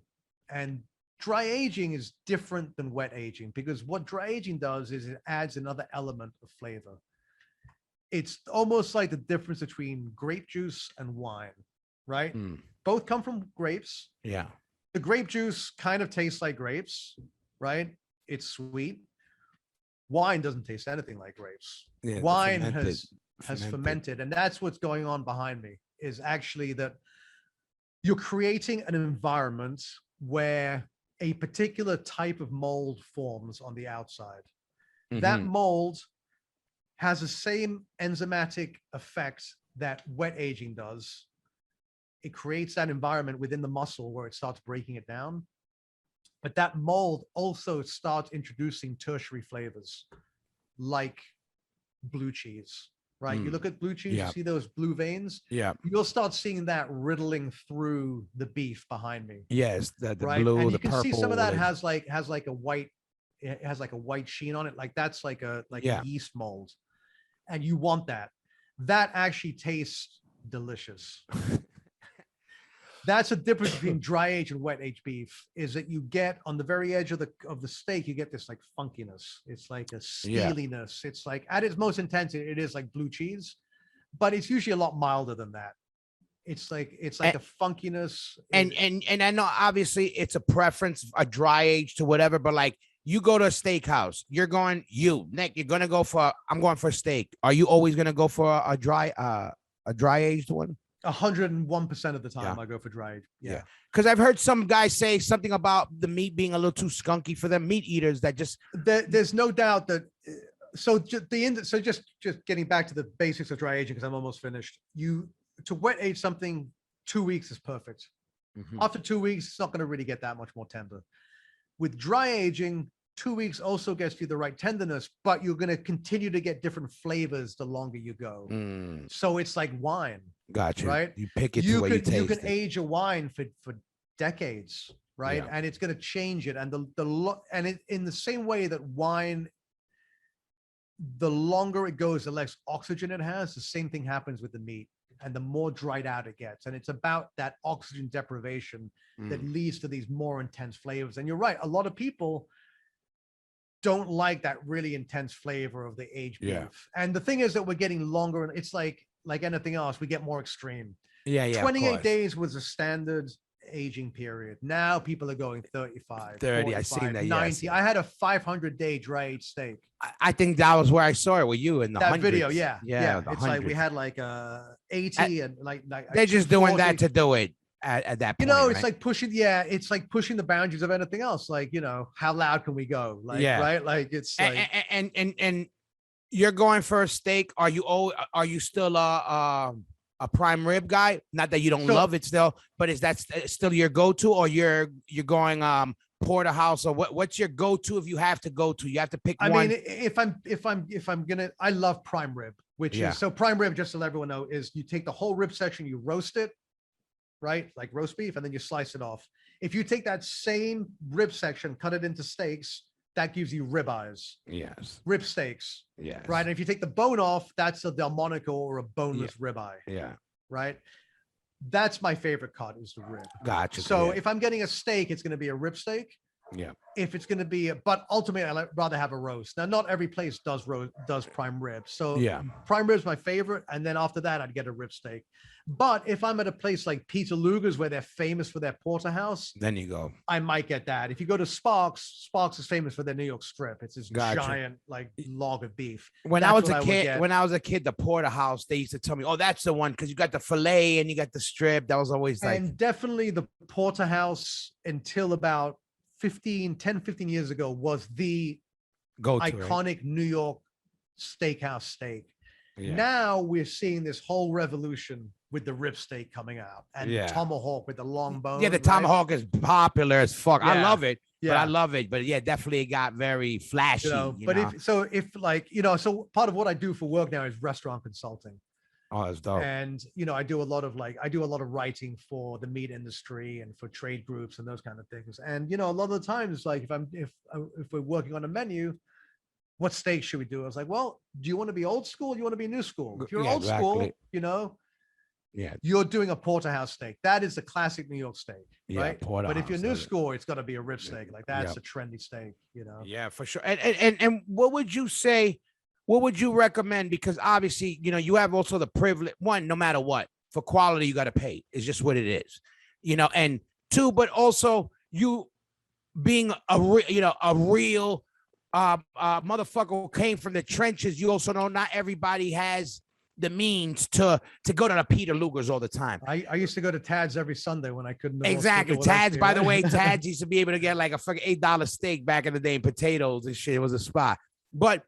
And dry aging is different than wet aging, because what dry aging does is it adds another element of flavor. It's almost like the difference between grape juice and wine, right? Both come from grapes. Yeah. The grape juice kind of tastes like grapes, right? It's sweet. Wine doesn't taste anything like grapes. Yeah, Wine fermented. has fermented, and that's what's going on behind me, is actually that you're creating an environment where a particular type of mold forms on the outside. That mold has the same enzymatic effect that wet aging does. It creates that environment within the muscle where it starts breaking it down. But that mold also starts introducing tertiary flavors like blue cheese, right? You look at blue cheese, you see those blue veins? Yeah. You'll start seeing that riddling through the beef behind me. Yes, the right? blue, and the you can purple. see some of that has like a white, it has like a white sheen on it. Like that's like a yeast mold. And you want that. That actually tastes delicious. That's the difference between dry aged and wet aged beef, is that you get on the very edge of the steak, you get this like funkiness. It's like a steeliness. It's like at its most intense, it is like blue cheese, but it's usually a lot milder than that. It's like a funkiness. And I know obviously it's a preference, a dry age to whatever, but like you go to a steakhouse, Nick, you're gonna go for, I'm going for steak. Are you always gonna go for a dry aged one? 101% of the time I go for dried. Yeah. Because I've heard some guys say something about the meat being a little too skunky for them meat eaters that just there's no doubt that just getting back to the basics of dry aging, because I'm almost finished. To wet age something, 2 weeks is perfect. After 2 weeks, it's not going to really get that much more tender. With dry aging, 2 weeks also gets you the right tenderness, but you're going to continue to get different flavors the longer you go. So it's like wine. Gotcha. Right? You pick it to where you taste You can it. age a wine for decades, right? Yeah. And it's going to change it. And in the same way that wine, the longer it goes, the less oxygen it has. The same thing happens with the meat, and the more dried out it gets. And it's about that oxygen deprivation that leads to these more intense flavors. And you're right, a lot of people don't like that really intense flavor of the aged beef. And the thing is that we're getting longer, and it's like anything else, we get more extreme. 28 days was a standard aging period. Now people are going 35, 30. I seen that. 90. I had a 500-day dry aged steak. I think that was where I saw it with you in the that hundreds. video. Yeah. It's hundreds. like we had like 80 and like they're just doing that 40. to do it at that point. It's like pushing. It's like pushing the boundaries of anything else. Like, how loud can we go? Like, right? Like it's like, and you're going for a steak. Are you still a prime rib guy? Not that you don't love it still, but is that still your go-to, or you're going porterhouse, or what's your go-to if you have to go to? You have to pick one. I mean, if I'm gonna, I love prime rib, which is so prime rib. Just to let everyone know, is you take the whole rib section, you roast it, right, like roast beef, and then you slice it off. If you take that same rib section, cut it into steaks, that gives you rib eyes. Yes. Rib steaks. Yes. Right. And if you take the bone off, that's a Delmonico or a boneless rib eye. Yeah. Right. That's my favorite cut, is the rib. Gotcha. So if I'm getting a steak, it's going to be a rib steak. Yeah. If it's going to be, but ultimately, I'd rather have a roast. Now, not every place does prime rib. So prime rib is my favorite. And then after that, I'd get a rib steak. But if I'm at a place like Peter Luger's, where they're famous for their porterhouse, then you go. I might get that. If you go to Sparks is famous for their New York strip. It's this giant like log of beef. When I was a kid, the porterhouse, they used to tell me, "Oh, that's the one," because you got the fillet and you got the strip. That was always like. And definitely the porterhouse until about 10, 15 years ago was the iconic New York steakhouse steak. Yeah. Now we're seeing this whole revolution with the rib steak coming out, and the tomahawk with the long bone. Yeah, the tomahawk is popular as fuck. I love it. Yeah. But I love it. But yeah, definitely it got very flashy. So part of what I do for work now is restaurant consulting. Oh, that's dope. And I do a lot of writing for the meat industry and for trade groups and those kind of things. And a lot of the times, like if we're working on a menu, what steak should we do? I was like, well, do you want to be old school? Or do you want to be new school? If you're old school, you're doing a porterhouse steak. That is the classic New York steak, right? But if you're new school, it's got to be a rib steak. Like that's a trendy steak, Yeah, for sure. And what would you say? What would you recommend? Because obviously, you have also the privilege. One, no matter what, for quality, you got to pay. It's just what it is, And two, but also you being a real motherfucker who came from the trenches. You also know not everybody has the means to go to the Peter Luger's all the time. I used to go to Tad's every Sunday when I couldn't. Exactly. Tad's, by the way, Tad's used to be able to get like a fucking $8 steak back in the day, and potatoes and shit. It was a spot. But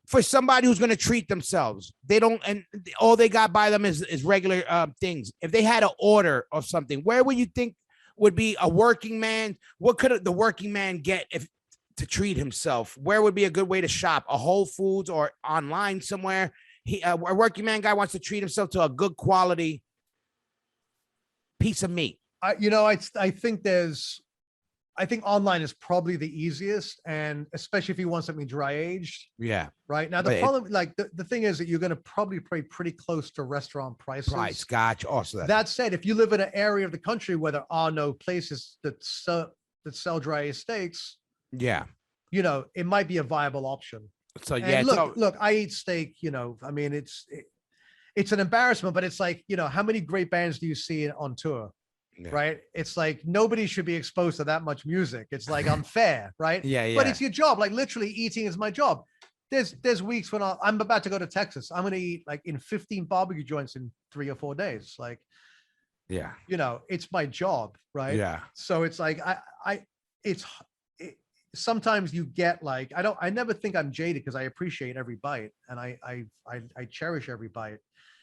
for somebody who's going to treat themselves, they don't, and all they got by them is regular things. If they had an order of something, where would you think would be a working man? What could the working man get to treat himself? Where would be a good way to shop? A Whole Foods or online somewhere? A working man guy wants to treat himself to a good quality piece of meat. I think online is probably the easiest, and especially if you want something dry aged. Yeah. Right now, the problem, the thing is that you're going to probably pay pretty close to restaurant prices. Gotcha. Also, that said, if you live in an area of the country where there are no places that sell dry aged steaks, it might be a viable option. So look, I eat steak. I mean, it's an embarrassment, but it's like, how many great bands do you see on tour? Yeah. Right. It's like nobody should be exposed to that much music. It's like unfair, right? Yeah. But it's your job. Like literally eating is my job. There's weeks when I'm about to go to Texas. I'm going to eat like in 15 barbecue joints in 3 or 4 days. Like, it's my job. Right. Yeah. So it's like, sometimes you get like, I never think I'm jaded because I appreciate every bite and I cherish every bite.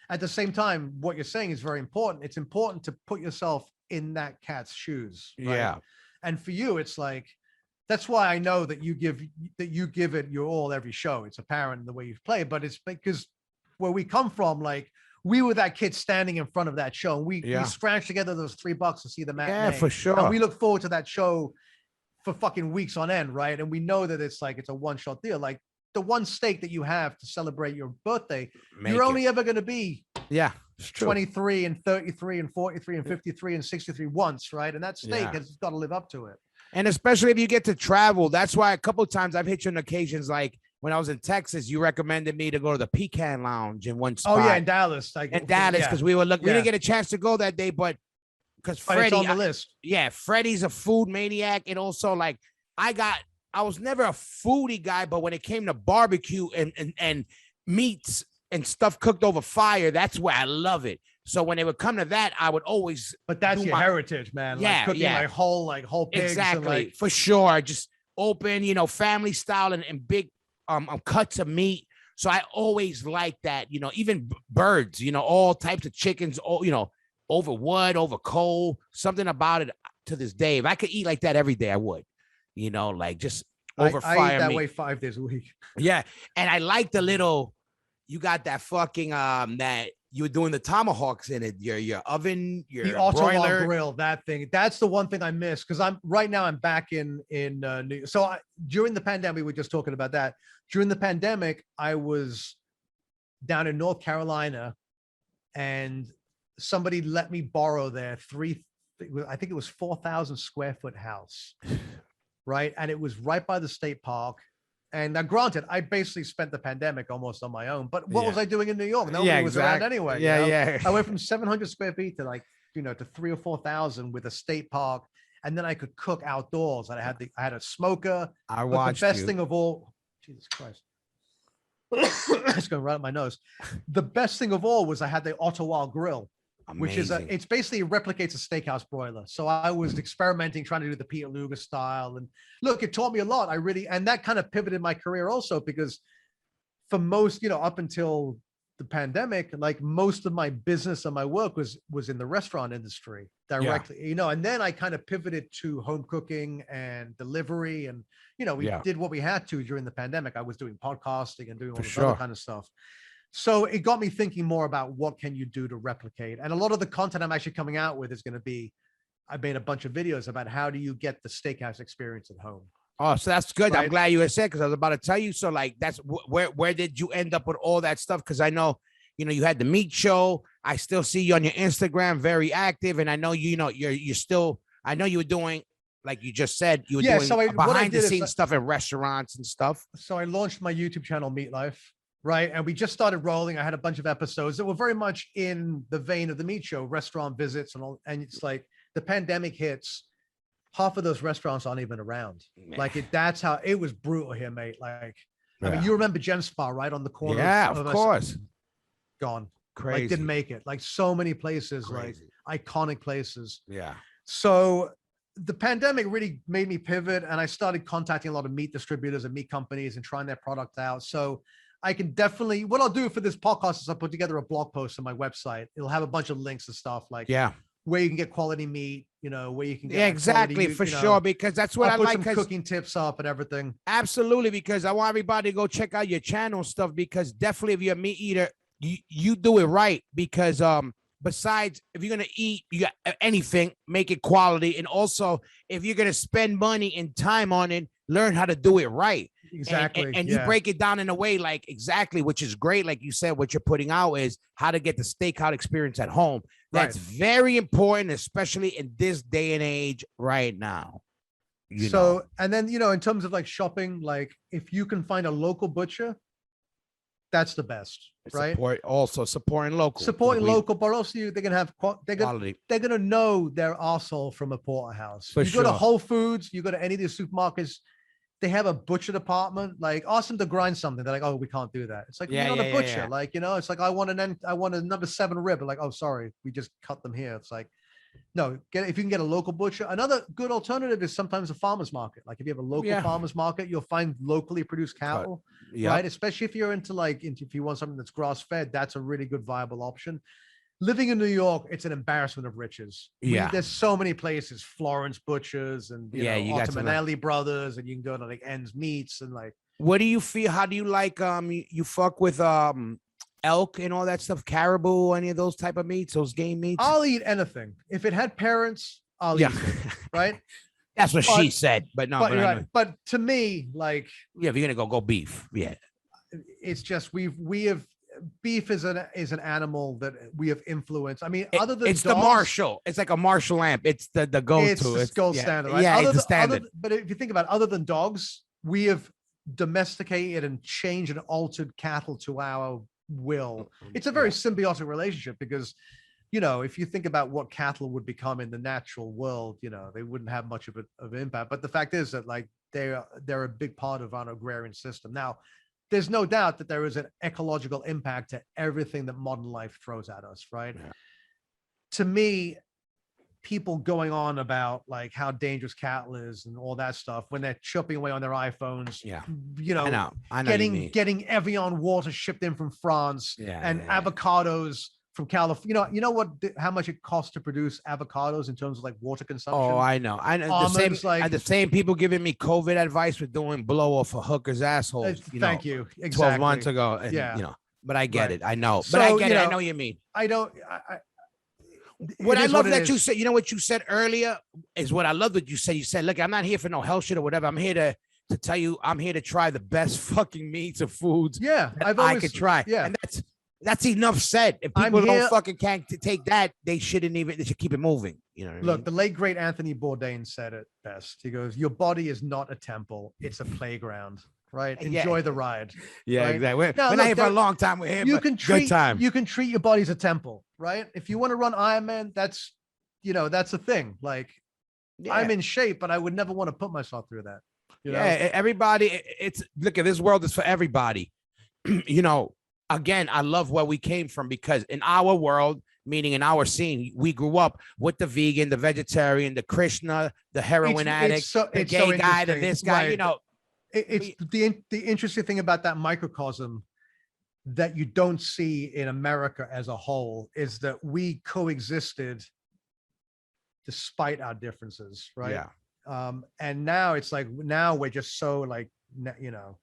At the same time, what you're saying is very important. It's important to put yourself in that cat's shoes. Right? Yeah. And for you, it's like, that's why I know that you give it your all every show. It's apparent in the way you've played, but it's because where we come from, like we were that kid standing in front of that show. And we scratched together those $3 to see the matinee. Yeah, for sure. And we look forward to that show for fucking weeks on end. Right. And we know that it's a one-shot deal. Like the one steak that you have to celebrate your birthday, you're only ever going to be 23 and 33 and 43 and 53 and 63 once, right? And that steak has got to live up to it. And especially if you get to travel, that's why a couple of times I've hit you on occasions, like when I was in Texas, you recommended me to go to the Pecan Lounge in one spot. Oh yeah, in Dallas. Because we didn't get a chance to go that day, but because Freddie on the list. Freddie's a food maniac, and also like I was never a foodie guy, but when it came to barbecue and meats and stuff cooked over fire, that's where I love it. So when it would come to that, I would always. But that's your heritage, man. Like cooking like whole pigs. Exactly, for sure. Just open, family style and big cuts of meat. So I always like that, you know, even birds, you know, all types of chickens, all, you know, over wood, over coal, something about it to this day. If I could eat like that every day, I would, you know, like just over I eat fire that meat. way 5 days a week. Yeah. And I like the little, you got that fucking, that you were doing the tomahawks in it, your oven, your The Ottawa broiler. grill, that thing. That's the one thing I miss because I'm back in New York. So during the pandemic, we were just talking about that. During the pandemic, I was down in North Carolina, and somebody let me borrow their I think it was 4,000 square foot house, right? And it was right by the state park. And now, granted, I basically spent the pandemic almost on my own. But what was I doing in New York? Nobody was around anyway. Yeah, you know? yeah. I went from 700 square feet to like, you know, to 3,000 or 4,000 with a state park, and then I could cook outdoors. And I had a smoker. I But watched the best you. thing of all, Jesus Christ, it's going right up my nose. The best thing of all was I had the Ottawa grill. Which is it's basically replicates a steakhouse broiler. So I was experimenting, trying to do the Peter Luger style. And look, it taught me a lot. And that kind of pivoted my career also, because for most, you know, up until the pandemic, like most of my business and my work was in the restaurant industry directly, you know, and then I kind of pivoted to home cooking and delivery. And, you know, we did what we had to during the pandemic. I was doing podcasting and doing all this other kind of stuff. So it got me thinking more about what can you do to replicate. And a lot of the content I'm actually coming out with is going to be, I made a bunch of videos about how do you get the steakhouse experience at home. Oh, so that's good. Right? I'm glad you had said, because I was about to tell you. So like, that's where did you end up with all that stuff? Because I know, you know, you had the meat show. I still see you on your Instagram, very active. And I know, you know, you're still, I know you were doing, like you just said, you were doing behind the scenes stuff in restaurants and stuff. So I launched my YouTube channel, Meat Life. Right. And we just started rolling. I had a bunch of episodes that were very much in the vein of the meat show, restaurant visits and all. And it's like the pandemic hits, half of those restaurants aren't even around. Like that's how it was brutal here, mate. Like, I mean, you remember Gem Spa, right? On the corner. Yeah, of course. Gone. Crazy. Like didn't make it. Like so many places, Crazy. like iconic places. Yeah. So the pandemic really made me pivot, and I started contacting a lot of meat distributors and meat companies and trying their product out. So I can definitely, what I'll do for this podcast is I'll put together a blog post on my website. It'll have a bunch of links and stuff like where you can get quality meat, you know, where you can get exactly quality, for sure, because that's what I'll I like. Put some cooking tips up and everything. Absolutely, because I want everybody to go check out your channel stuff, because definitely if you're a meat eater, you do it right, because besides, if you're gonna eat, you got anything, make it quality, and also if you're gonna spend money and time on it, learn how to do it right. Exactly. And you break it down in a way like exactly, which is great. Like you said, what you're putting out is how to get the steakhouse experience at home. That's very important, especially in this day and age right now. So, and then, you know, in terms of like shopping, like if you can find a local butcher, that's the best, right? Supporting local. Supporting local, but also they're gonna have quality. They're gonna know their arsehole from a porterhouse. For you go to Whole Foods, you go to any of these supermarkets, they have a butcher department. Like, ask them to grind something. They're like, oh, we can't do that. It's like, you're not a butcher. Like, you know, it's like, I want a number 7 rib. They're like, oh, sorry, we just cut them here. It's like, no, if you can get a local butcher. Another good alternative is sometimes a farmer's market. Like if you have a local farmer's market, you'll find locally produced cattle, right? Especially if you're into if you want something that's grass fed, that's a really good viable option. Living in New York, it's an embarrassment of riches. There's so many places, Florence Butchers and you know, Ottomanelli Brothers, and you can go to like Ends Meats and like. What do you feel? How do you like you fuck with elk and all that stuff, caribou, any of those type of meats, those game meats? I'll eat anything. If it had parents, I'll eat it, right? That's what she said, but no. But to me, like, if you're gonna go beef, it's just we have beef is an animal that we have influenced. I mean, other than it's dogs, the Marshall, it's like a Marshall lamp. It's the go-to. It's gold standard, right? Yeah, it's the standard. But if you think about other than dogs, we have domesticated and changed and altered cattle to our will. It's a very symbiotic relationship because, you know, if you think about what cattle would become in the natural world, you know, they wouldn't have much of an impact. But the fact is that like they're a big part of our agrarian system. Now, there's no doubt that there is an ecological impact to everything that modern life throws at us, right? To me, people going on about like how dangerous cattle is and all that stuff when they're chipping away on their iPhones. Yeah. You know, I know getting Evian water shipped in from France and avocados from California. You know what? How much it costs to produce avocados in terms of like water consumption? Oh, I know. Almonds, the same people giving me COVID advice for doing blow off for hookers' assholes. Thank you. Exactly. 12 months ago. And, you know, but I get it. I know. But I get it. I know what you mean. I don't. What I love that you said, you know what you said earlier is what I love that you said. You said, look, I'm not here for no health shit or whatever. I'm here to tell you, I'm here to try the best fucking meats or foods. Yeah, I could try. Yeah, and that's enough said. If people don't fucking can't take that, they shouldn't even. They should keep it moving. You know. What I mean? The late great Anthony Bourdain said it best. He goes, "Your body is not a temple; it's a playground." Right? Enjoy the ride. Yeah, right? exactly. We're not here for a long time. We're here for good time. You can treat your body as a temple, right? If you want to run Ironman, that's a thing. Like, I'm in shape, but I would never want to put myself through that. You know? Everybody. Look at this world is for everybody. You know, again, I love where we came from because in our world, meaning in our scene, we grew up with the vegan, the vegetarian, the Krishna, the heroin addict, the gay guy, this guy. Right. You know. It's the interesting thing about that microcosm that you don't see in America as a whole is that we coexisted despite our differences, right? Yeah. And now it's like we're just so like, you know,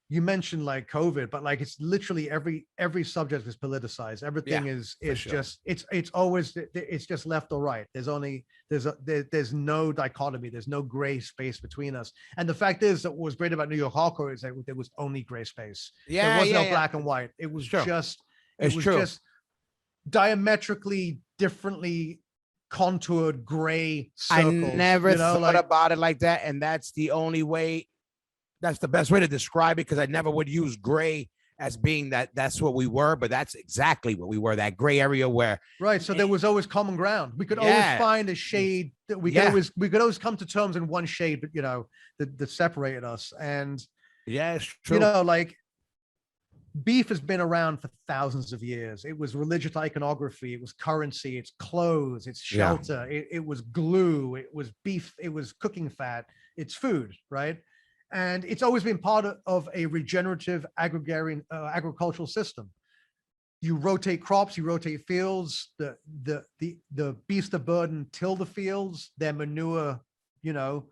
you mentioned like COVID, but like it's literally every subject is politicized. Everything is just it's always just left or right. There's no dichotomy. There's no gray space between us. And the fact is that what was great about New York hardcore is that there was only gray space. There was no black and white. It was just just diametrically differently contoured gray circles. I never thought about it like that, and that's the only way. That's the best way to describe it because I never would use gray as being that's what we were, but that's exactly what we were, that gray area where so there was always common ground. We could always find a shade that we could always come to terms in one shade, but you know, that separated us. And it's true. You know, like beef has been around for thousands of years. It was religious iconography, it was currency, it's clothes, it's shelter, it was glue, it was beef, it was cooking fat, it's food, right? And it's always been part of a regenerative agrarian agricultural system. You rotate crops, you rotate fields. The beasts of burden till the fields. Their manure, you know,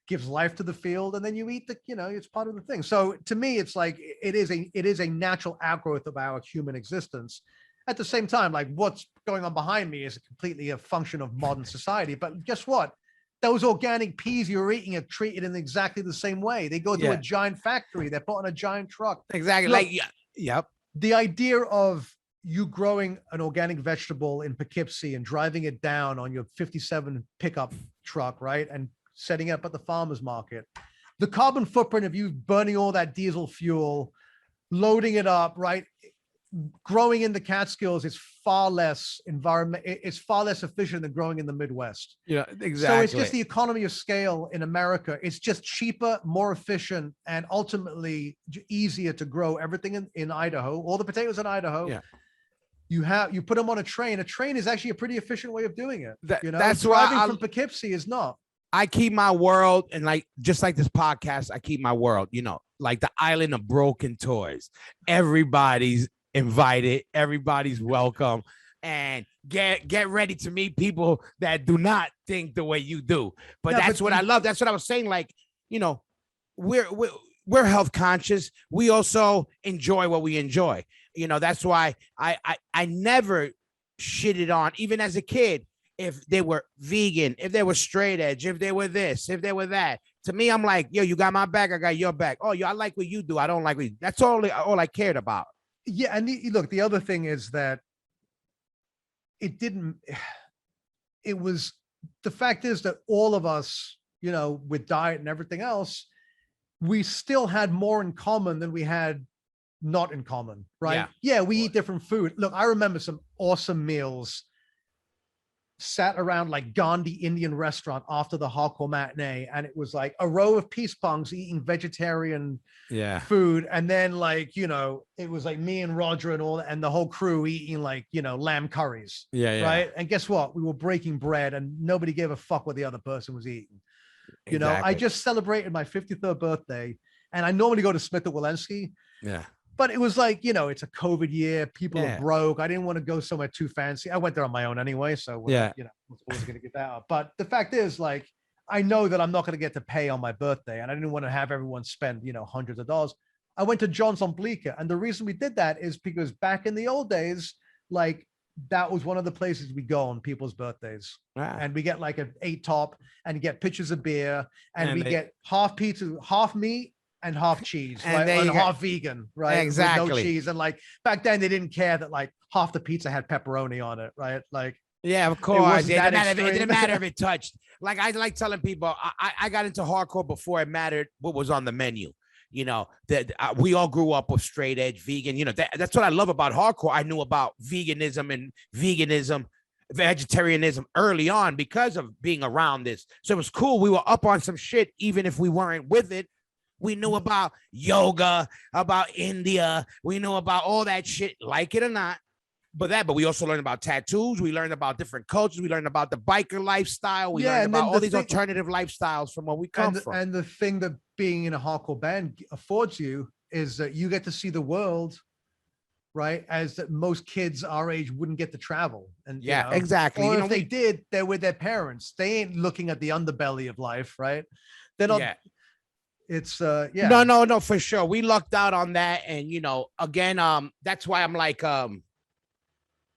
gives life to the field, and then you eat it's part of the thing. So to me, it's like it is a natural outgrowth of our human existence. At the same time, like what's going on behind me is completely a function of modern society. But guess what? Those organic peas you're eating are treated in exactly the same way. They go to a giant factory. They're put on a giant truck. Exactly. Look, the idea of you growing an organic vegetable in Poughkeepsie and driving it down on your 57 pickup truck, right? And setting it up at the farmer's market. The carbon footprint of you burning all that diesel fuel, loading it up, right? Growing in the Catskills is far less it's far less efficient than growing in the Midwest. Yeah, exactly. So it's just the economy of scale in America. It's just cheaper, more efficient, and ultimately easier to grow everything in Idaho. All the potatoes in Idaho. Yeah. You put them on a train. A train is actually a pretty efficient way of doing it. That's driving why from Poughkeepsie is not. I keep my world, and just like this podcast, I keep my world, you know, like the island of broken toys. Everybody's invited, everybody's welcome, and get ready to meet people that do not think the way you do. But that's what I love. That's what I was saying. Like, you know, we're health conscious. We also enjoy what we enjoy. You know, that's why I never shitted on, even as a kid, if they were vegan, if they were straight edge, if they were this, if they were that. To me, I'm like, yo, you got my back, I got your back. Oh, yo, I like what you do, I don't like what you do. That's all I cared about. Yeah, and look, the other thing is that the fact is that all of us, you know, with diet and everything else, we still had more in common than we had not in common, right? Yeah, we eat different food. Look, I remember some awesome meals sat around like Gandhi Indian restaurant after the hardcore matinee, and it was like a row of peace punks eating vegetarian food, and then like, you know, it was like me and Roger and all, and the whole crew eating like, you know, lamb curries. Right. And guess what? We were breaking bread, and nobody gave a fuck what the other person was eating. You know, I just celebrated my 53rd birthday, and I normally go to Smith at Walensky. But it was like, you know, it's a COVID year. People are broke. I didn't want to go somewhere too fancy. I went there on my own anyway. So, you know, I was always going to get that out. But the fact is, like, I know that I'm not going to get to pay on my birthday, and I didn't want to have everyone spend, you know, hundreds of dollars. I went to John's on Bleecker. And the reason we did that is because back in the old days, like, that was one of the places we go on people's birthdays. And we get like an 8 top and get pitchers of beer, and we get half pizza, half meat, and half cheese, right? And half vegan, right? Exactly. With no cheese. And like back then, they didn't care that like half the pizza had pepperoni on it, right? Like, of course. It didn't matter if it touched. Like I like telling people, I got into hardcore before it mattered what was on the menu. You know, that we all grew up with straight edge vegan. You know, that's what I love about hardcore. I knew about veganism, vegetarianism early on because of being around this. So it was cool. We were up on some shit, even if we weren't with it. We knew about yoga, about India. We knew about all that shit, like it or not. But we also learned about tattoos. We learned about different cultures. We learned about the biker lifestyle. We learned about all these alternative lifestyles from where we come from. And the thing that being in a hardcore band affords you is that you get to see the world, right? As that most kids our age wouldn't get to travel. And you know, exactly. Or if they did, they're with their parents. They ain't looking at the underbelly of life, right? They're not. It's No, for sure. We lucked out on that. And you know, again, that's why I'm like,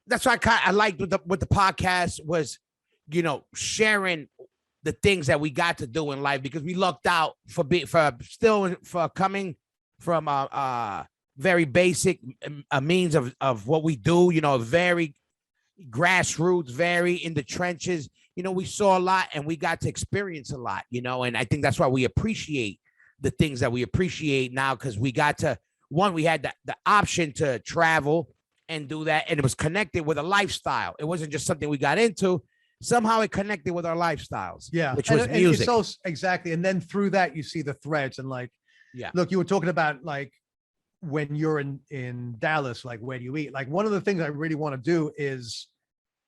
that's why I liked with the podcast was, you know, sharing the things that we got to do in life, because we lucked out for coming from very basic means of what we do, you know, very grassroots, very in the trenches. You know, we saw a lot and we got to experience a lot, you know, and I think that's why we appreciate the things that we appreciate now, because we got to, we had the option to travel and do that, and it was connected with a lifestyle. It wasn't just something we got into. Somehow it connected with our lifestyles. Which was music. It's also, exactly. And then through that, you see the threads, and like, look, you were talking about like when you're in Dallas, like where do you eat? Like one of the things I really want to do is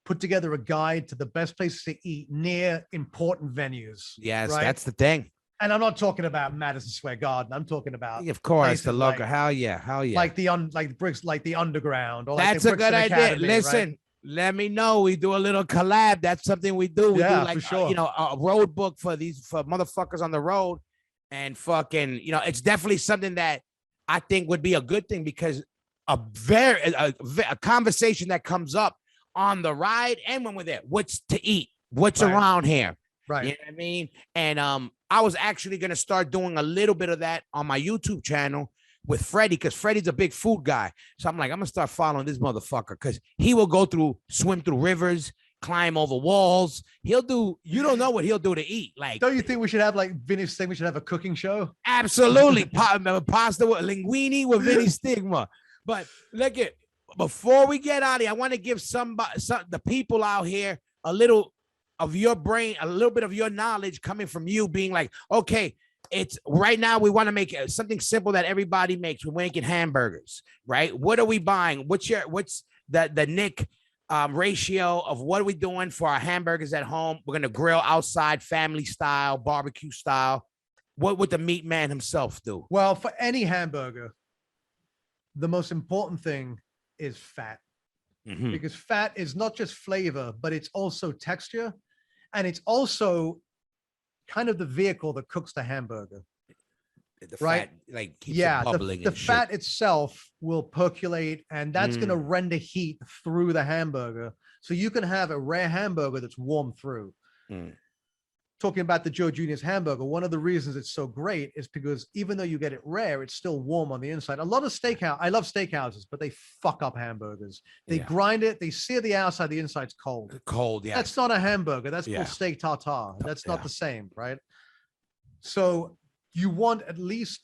put together a guide to the best places to eat near important venues. Yes, right? That's the thing. And I'm not talking about Madison Square Garden. I'm talking about, of course, the local. Like, hell yeah. Like the bricks, like the underground. Or that's like a good idea. Academy, listen, right? Let me know. We do a little collab. That's something we do. We do like, for sure. You know, a road book for motherfuckers on the road, and fucking, you know, it's definitely something that I think would be a good thing, because a conversation that comes up on the ride and when we're there, what's to eat, what's around here. Right. You know what I mean? And I was actually going to start doing a little bit of that on my YouTube channel with Freddie, because Freddie's a big food guy. So I'm like, I'm going to start following this motherfucker, because he will swim through rivers, climb over walls. You don't know what he'll do to eat. Like, don't you think we should have, like Vinny Stigma, we should have a cooking show? Absolutely. Pasta with linguine with Vinny Stigma. But look at, before we get out of here, I want to give the people out here a little of your brain, a little bit of your knowledge coming from you, being like, okay, it's right now we want to make something simple that everybody makes. We're making hamburgers, right? What are we buying? What's the Nick ratio of what are we doing for our hamburgers at home? We're going to grill outside, family style, barbecue style. What would the meat man himself do? Well, for any hamburger, the most important thing is fat. Mm-hmm. Because fat is not just flavor, but it's also texture. And it's also kind of the vehicle that cooks the hamburger. The right? Fat, like, keeps it bubbling. The fat itself will percolate, and that's going to render heat through the hamburger. So you can have a rare hamburger that's warm through. Talking about the Joe Jr.'s hamburger, one of the reasons it's so great is because even though you get it rare, it's still warm on the inside. A lot of I love steakhouses, but they fuck up hamburgers. They grind it, they sear the outside, the inside's cold. Cold, yeah. That's not a hamburger. That's called steak tartare. That's not the same, right? So you want at least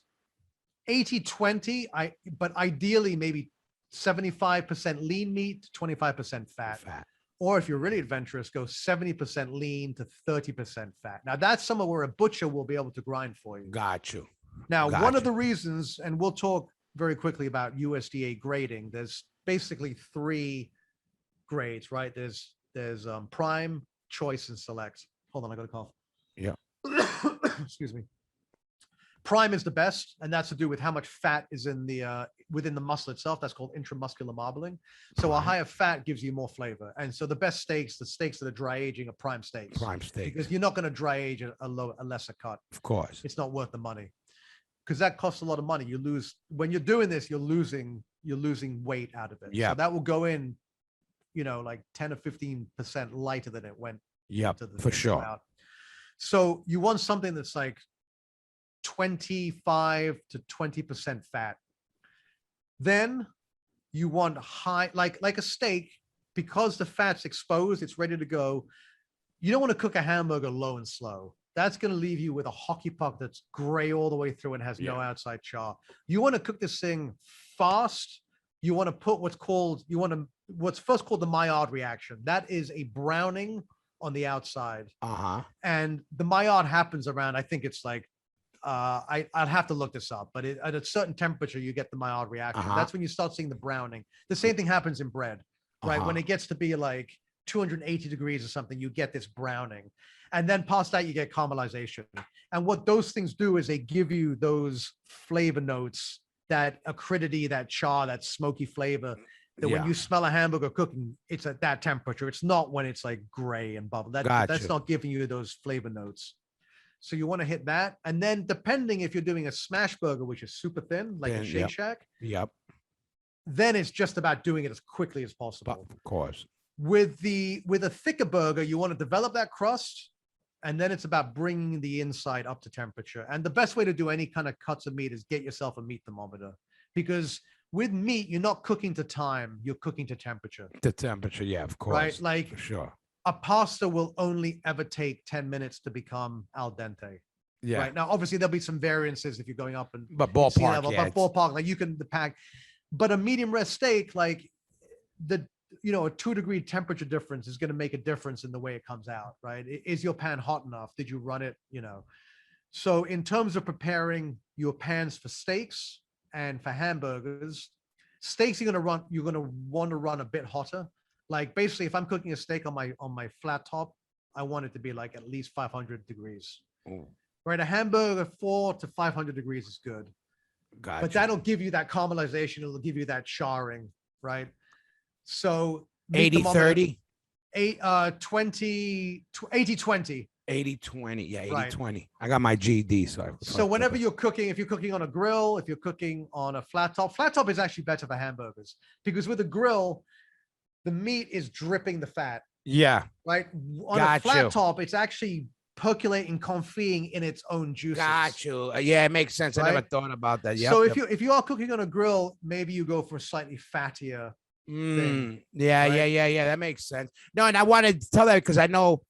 80-20, but ideally maybe 75% lean meat, 25% fat. Or if you're really adventurous, go 70% lean to 30% fat. Now that's somewhere where a butcher will be able to grind for you. Got you. Now, one of the reasons, and we'll talk very quickly about USDA grading, there's basically 3 grades, right? There's prime, choice, and select. Hold on, I got a cough. Yeah. Excuse me. Prime is the best, and that's to do with how much fat is in the within the muscle itself. That's called intramuscular marbling. So a higher fat gives you more flavor. And so the best steaks, the steaks that are dry aging, are prime steaks. Prime steaks. Because you're not going to dry age a lesser cut. Of course. It's not worth the money. Because that costs a lot of money. You lose when you're doing this, you're losing weight out of it. Yeah. So that will go in, like 10 or 15% lighter than it went. Yeah, for sure. Out. So you want something that's like 25 to 20% fat. Then you want high, like a steak, because the fat's exposed, it's ready to go. You don't want to cook a hamburger low and slow. That's going to leave you with a hockey puck that's gray all the way through and has no outside char. You want to cook this thing fast. You want to put what's first called the Maillard reaction. That is a browning on the outside. And the Maillard happens around, I think it's like, I'd have to look this up, but at a certain temperature, you get the Maillard reaction. That's when you start seeing the browning. The same thing happens in bread, right? When it gets to be like 280 degrees or something, you get this browning. And then past that, you get caramelization. And what those things do is they give you those flavor notes, that acridity, that char, that smoky flavor, that when you smell a hamburger cooking, it's at that temperature. It's not when it's like gray and bubble. That's not giving you those flavor notes. So you want to hit that. And then depending if you're doing a smash burger, which is super thin, like a Shake Shack, then it's just about doing it as quickly as possible. Of course. With a thicker burger, you want to develop that crust, and then it's about bringing the inside up to temperature. And the best way to do any kind of cuts of meat is get yourself a meat thermometer, because with meat, you're not cooking to time, you're cooking to temperature. The temperature, yeah, of course. Right? Like, for sure. A pasta will only ever take 10 minutes to become al dente. Yeah. Right. Now, obviously, there'll be some variances if you're going up and but ballpark, level, but ballpark, like the pack. But a medium rare steak, like a 2-degree temperature difference is going to make a difference in the way it comes out. Right. Is your pan hot enough? Did you run it? So in terms of preparing your pans for steaks and for hamburgers, steaks you're going to want to run a bit hotter. Like basically, if I'm cooking a steak on my flat top, I want it to be like at least 500 degrees. Ooh. Right, a hamburger 400 to 500 degrees is good. Gotcha. But that'll give you that caramelization. It'll give you that charring, right? So 80-30, 80-20. 80-20, yeah, 80-20. Right. I got my GD, so whenever you're cooking, if you're cooking on a grill, if you're cooking on a flat top is actually better for hamburgers, because with a grill, the meat is dripping the fat. Yeah. Right. On a flat top, it's actually percolating, confying in its own juices. Got you. Yeah, it makes sense. Right? I never thought about that. Yep, so if you are cooking on a grill, maybe you go for a slightly fattier thing. Yeah, right? yeah. That makes sense. No, and I wanted to tell that because I know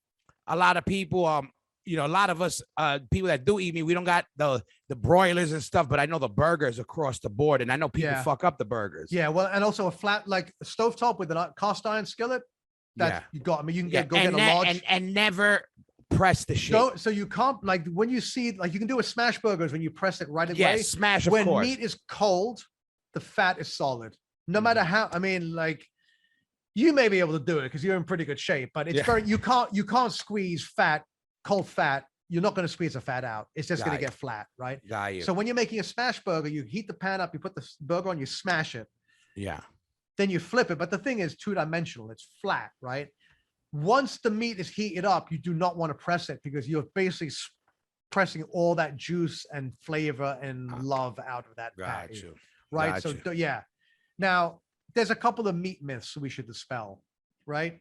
a lot of people, a lot of us, people that do eat meat, we don't got the broilers and stuff, but I know the burgers across the board, and I know people fuck up the burgers. Yeah, well, and also a flat, like a stovetop with a cast iron skillet. That you got. I mean, you can get a large and never press the shit. So you can't, like, when you see, like, you can do a smash burgers when you press it right away. Yeah, smash. Of when course. Meat is cold, the fat is solid. No matter how. I mean, like, you may be able to do it because you're in pretty good shape, but it's you can't squeeze cold fat. You're not going to squeeze the fat out. It's just going to get flat, right? Got you. So when you're making a smash burger, you heat the pan up, you put the burger on, you smash it. Yeah. Then you flip it. But the thing is 2-dimensional. It's flat, right? Once the meat is heated up, you do not want to press it because you're basically pressing all that juice and flavor and love out of that patty, right? So yeah. Now, there's a couple of meat myths we should dispel, right?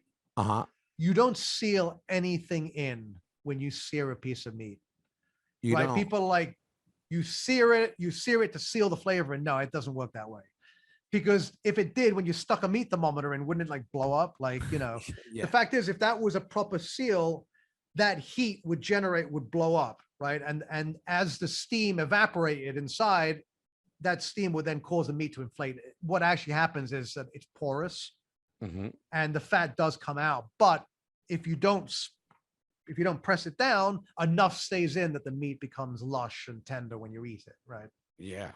You don't seal anything in when you sear a piece of meat, right? Don't. People like, you sear it to seal the flavor, and no, it doesn't work that way. Because if it did, when you stuck a meat thermometer in, wouldn't it like blow up? Like, The fact is, if that was a proper seal, that heat would blow up, right? And as the steam evaporated inside, that steam would then cause the meat to inflate. What actually happens is that it's porous, and the fat does come out. But if you don't press it down, enough stays in that the meat becomes lush and tender when you eat it, right? Yeah.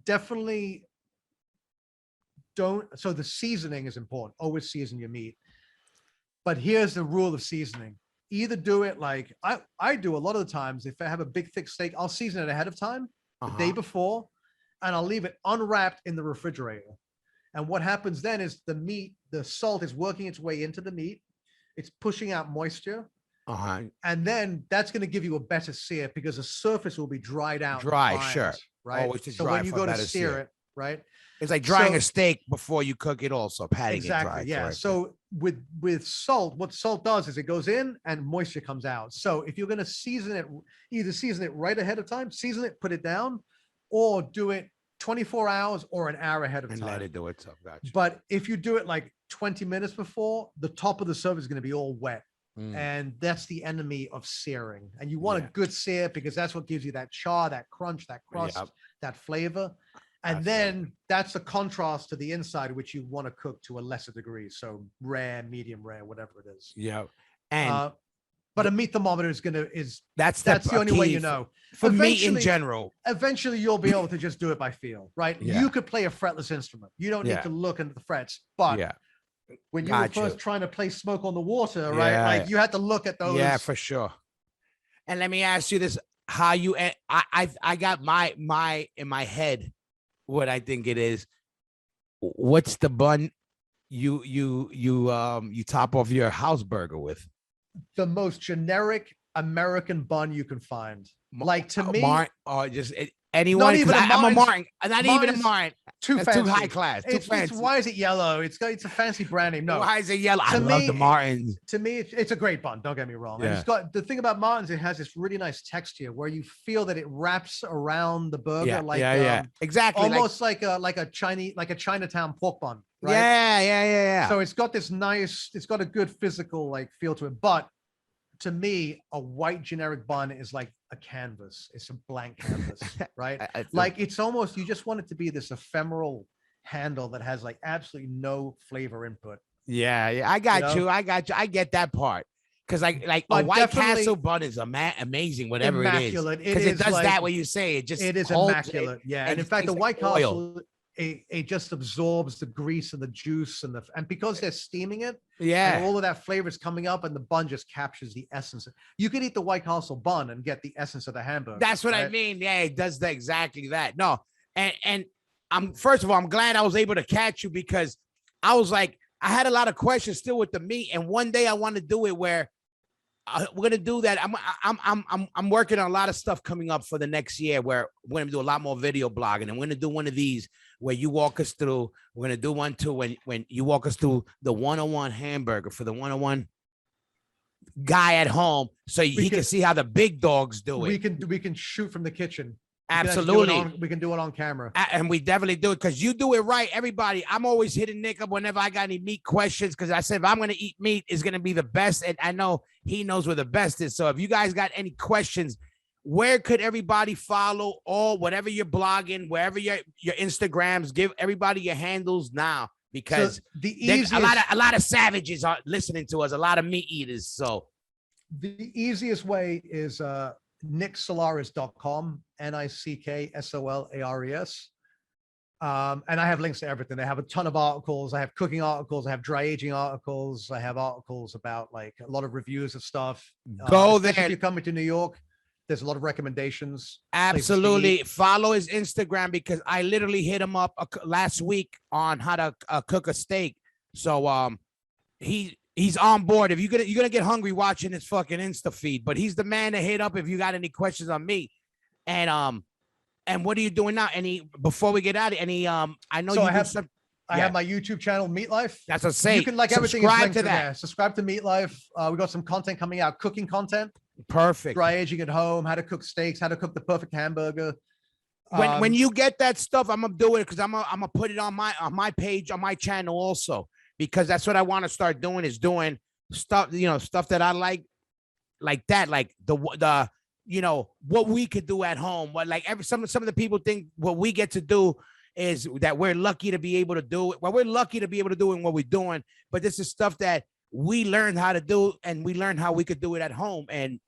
Definitely don't. So the seasoning is important. Always season your meat. But here's the rule of seasoning. Either do it like I do a lot of the times. If I have a big, thick steak, I'll season it ahead of time, the day before, and I'll leave it unwrapped in the refrigerator. And what happens then is the salt is working its way into the meat. It's pushing out moisture. And then that's going to give you a better sear because the surface will be dried out. Dry, sure. Right. Always to so dry when you for go to better sear it, right? It's like drying a steak before you cook it also, patting it dry. Yeah. So with salt, what salt does is it goes in and moisture comes out. So if you're going to season it, either season it right ahead of time, season it, put it down, or do it 24 hours or an hour ahead of time. And let it do it. So gotcha. But if you do it like 20 minutes before, the top of the surface is going to be all wet. And that's the enemy of searing. And you want a good sear because that's what gives you that char, that crunch, that crust, that flavor. And then that's a contrast to the inside, which you want to cook to a lesser degree. So rare, medium rare, whatever it is. Yeah. And but a meat thermometer that's the only way you know. For meat in general. Eventually you'll be able to just do it by feel, right? Yeah. You could play a fretless instrument. You don't need to look into the frets. But when you were first trying to play Smoke on the Water, right? Like you had to look at those. Yeah, for sure. And let me ask you this: how you? I got my in my head what I think it is. What's the bun you top off your house burger with? The most generic American bun you can find. Like to me, anyone. I'm a Martin. Not even a Martin. Too high class. Too fancy. Why is it yellow? It's a fancy brand name. No. Why is it yellow? I love the Martins. To me, it's a great bun. Don't get me wrong. And it's got the thing about Martins. It has this really nice texture where you feel that it wraps around the burger. Exactly. Almost like a Chinatown pork bun. Right? Yeah. So it's got this nice. It's got a good physical like feel to it, but to me, a white generic bun is like a canvas. It's a blank canvas, right? Like it's almost, you just want it to be this ephemeral handle that has like absolutely no flavor input. Yeah. I got you. I get that part. Cause like a White Castle bun is amazing, whatever it is. Because it does like, that when you say it. It is immaculate. Yeah. And in fact, the White Castle, it just absorbs the grease and the juice and because they're steaming it, and all of that flavor is coming up, and the bun just captures the essence. You could eat the White Castle bun and get the essence of the hamburger. That's what I mean. Yeah, it does exactly that. No, and I'm first of all, I'm glad I was able to catch you because I was like, I had a lot of questions still with the meat, and one day I want to do it where we're gonna do that. I'm working on a lot of stuff coming up for the next year where we're gonna do a lot more video blogging, and we're gonna do one of these where you walk us through. We're gonna do one too when you walk us through the 101 hamburger for the 101 guy at home, so he can see how the big dogs do it. We can shoot from the kitchen. Absolutely. We can do it on camera. And we definitely do it because you do it right. Everybody, I'm always hitting Nick up whenever I got any meat questions because I said, if I'm going to eat meat, it's going to be the best. And I know he knows where the best is. So if you guys got any questions, where could everybody follow or whatever you're blogging, wherever your Instagrams, give everybody your handles now because a lot of savages are listening to us, a lot of meat eaters. So the easiest way is nicksolaris.com, NICKSOLARES. And I have links to everything. I have a ton of articles. I have cooking articles. I have dry aging articles. I have articles about like a lot of reviews of stuff. Go there. If you're coming to New York, there's a lot of recommendations. Absolutely. Follow his Instagram because I literally hit him up last week on how to cook a steak. So he's on board. If you're gonna get hungry watching his fucking Insta feed, but he's the man to hit up if you got any questions on me. And what are you doing now? Before we get out of any I know I have my YouTube channel, Meat Life. That's what I'm saying. You can everything is linked to that. There. Subscribe to Meat Life. We got some content coming out, cooking content. Perfect. Dry aging at home, how to cook steaks, how to cook the perfect hamburger. When you get that stuff, I'm gonna do it because I'm gonna put it on my page on my channel also. Because that's what I want to start doing is doing stuff, stuff that I like that, like the what we could do at home. What like some of the people think what we get to do is that we're lucky to be able to do it. Well, we're lucky to be able to do what we're doing, but this is stuff that we learned how to do, and we learned how we could do it at home and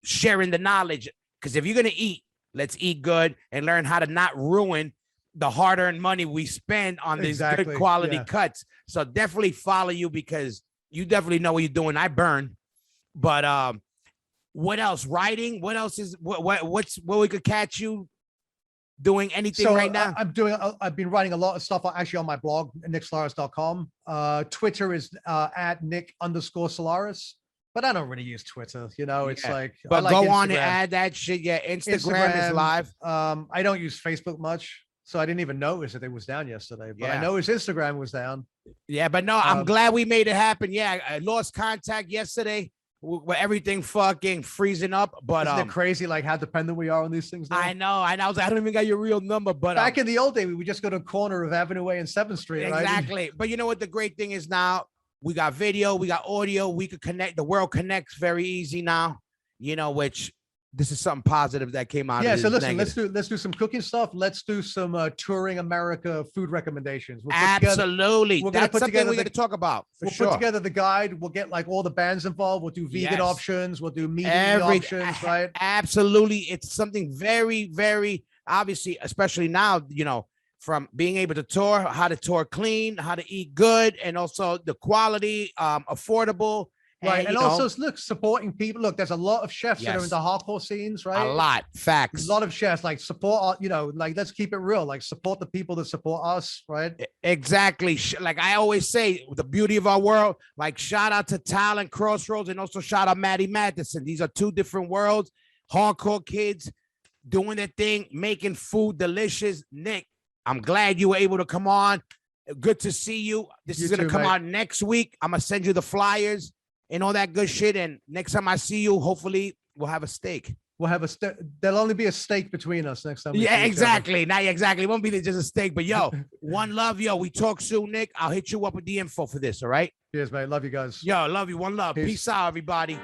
sharing the knowledge. Because if you're going to eat, let's eat good and learn how to not ruin the hard-earned money we spend on these good quality cuts. So definitely follow you, because you definitely know what you're doing. I burn, but what else? Writing? What else is what's what we could catch you doing anything right now? I've been writing a lot of stuff actually on my blog, nicksolaris.com. Twitter is at Nick_Solaris. But I don't really use Twitter, it's like. But like go Instagram. on and add that shit. Yeah, Instagram is live. I don't use Facebook much, so I didn't even notice that it was down yesterday. But I noticed Instagram was down. Yeah, but no, I'm glad we made it happen. Yeah, I lost contact yesterday with everything fucking freezing up. But isn't it crazy, like how dependent we are on these things now? I know. I was like, I don't even got your real number. But back in the old day, we would just go to the corner of Avenue Way and 7th Street. Exactly. Right? But you know what? The great thing is now. We got video, we got audio, we could connect. The world connects very easy now, which this is something positive that came out. Yeah. So listen, let's do some cooking stuff. Let's do some touring America food recommendations. Absolutely. That's something we're going to talk about. We'll put together the guide. We'll get like all the bands involved. We'll do vegan options. We'll do meat options, right? Absolutely. It's something very, very obviously, especially now, from being able to tour, how to tour clean, how to eat good, and also the quality, affordable. Right. And also, look, supporting people. Look, there's a lot of chefs that are in the hardcore scenes, right? A lot. Facts. A lot of chefs, like support, like let's keep it real, like support the people that support us, right? Exactly. Like I always say, the beauty of our world, like shout out to Talent Crossroads, and also shout out Maddie Matheson. These are two different worlds. Hardcore kids doing their thing, making food delicious. Nick, I'm glad you were able to come on. Good to see you. This is going to come out next week. I'm going to send you the flyers and all that good shit. And next time I see you, hopefully we'll have a steak. We'll have there'll only be a steak between us next time. Yeah, exactly. Not exactly. It won't be just a steak, but yo, one love, yo. We talk soon, Nick. I'll hit you up with the info for this. All right. Cheers, mate. Love you guys. Yo, love you. One love. Peace out, everybody.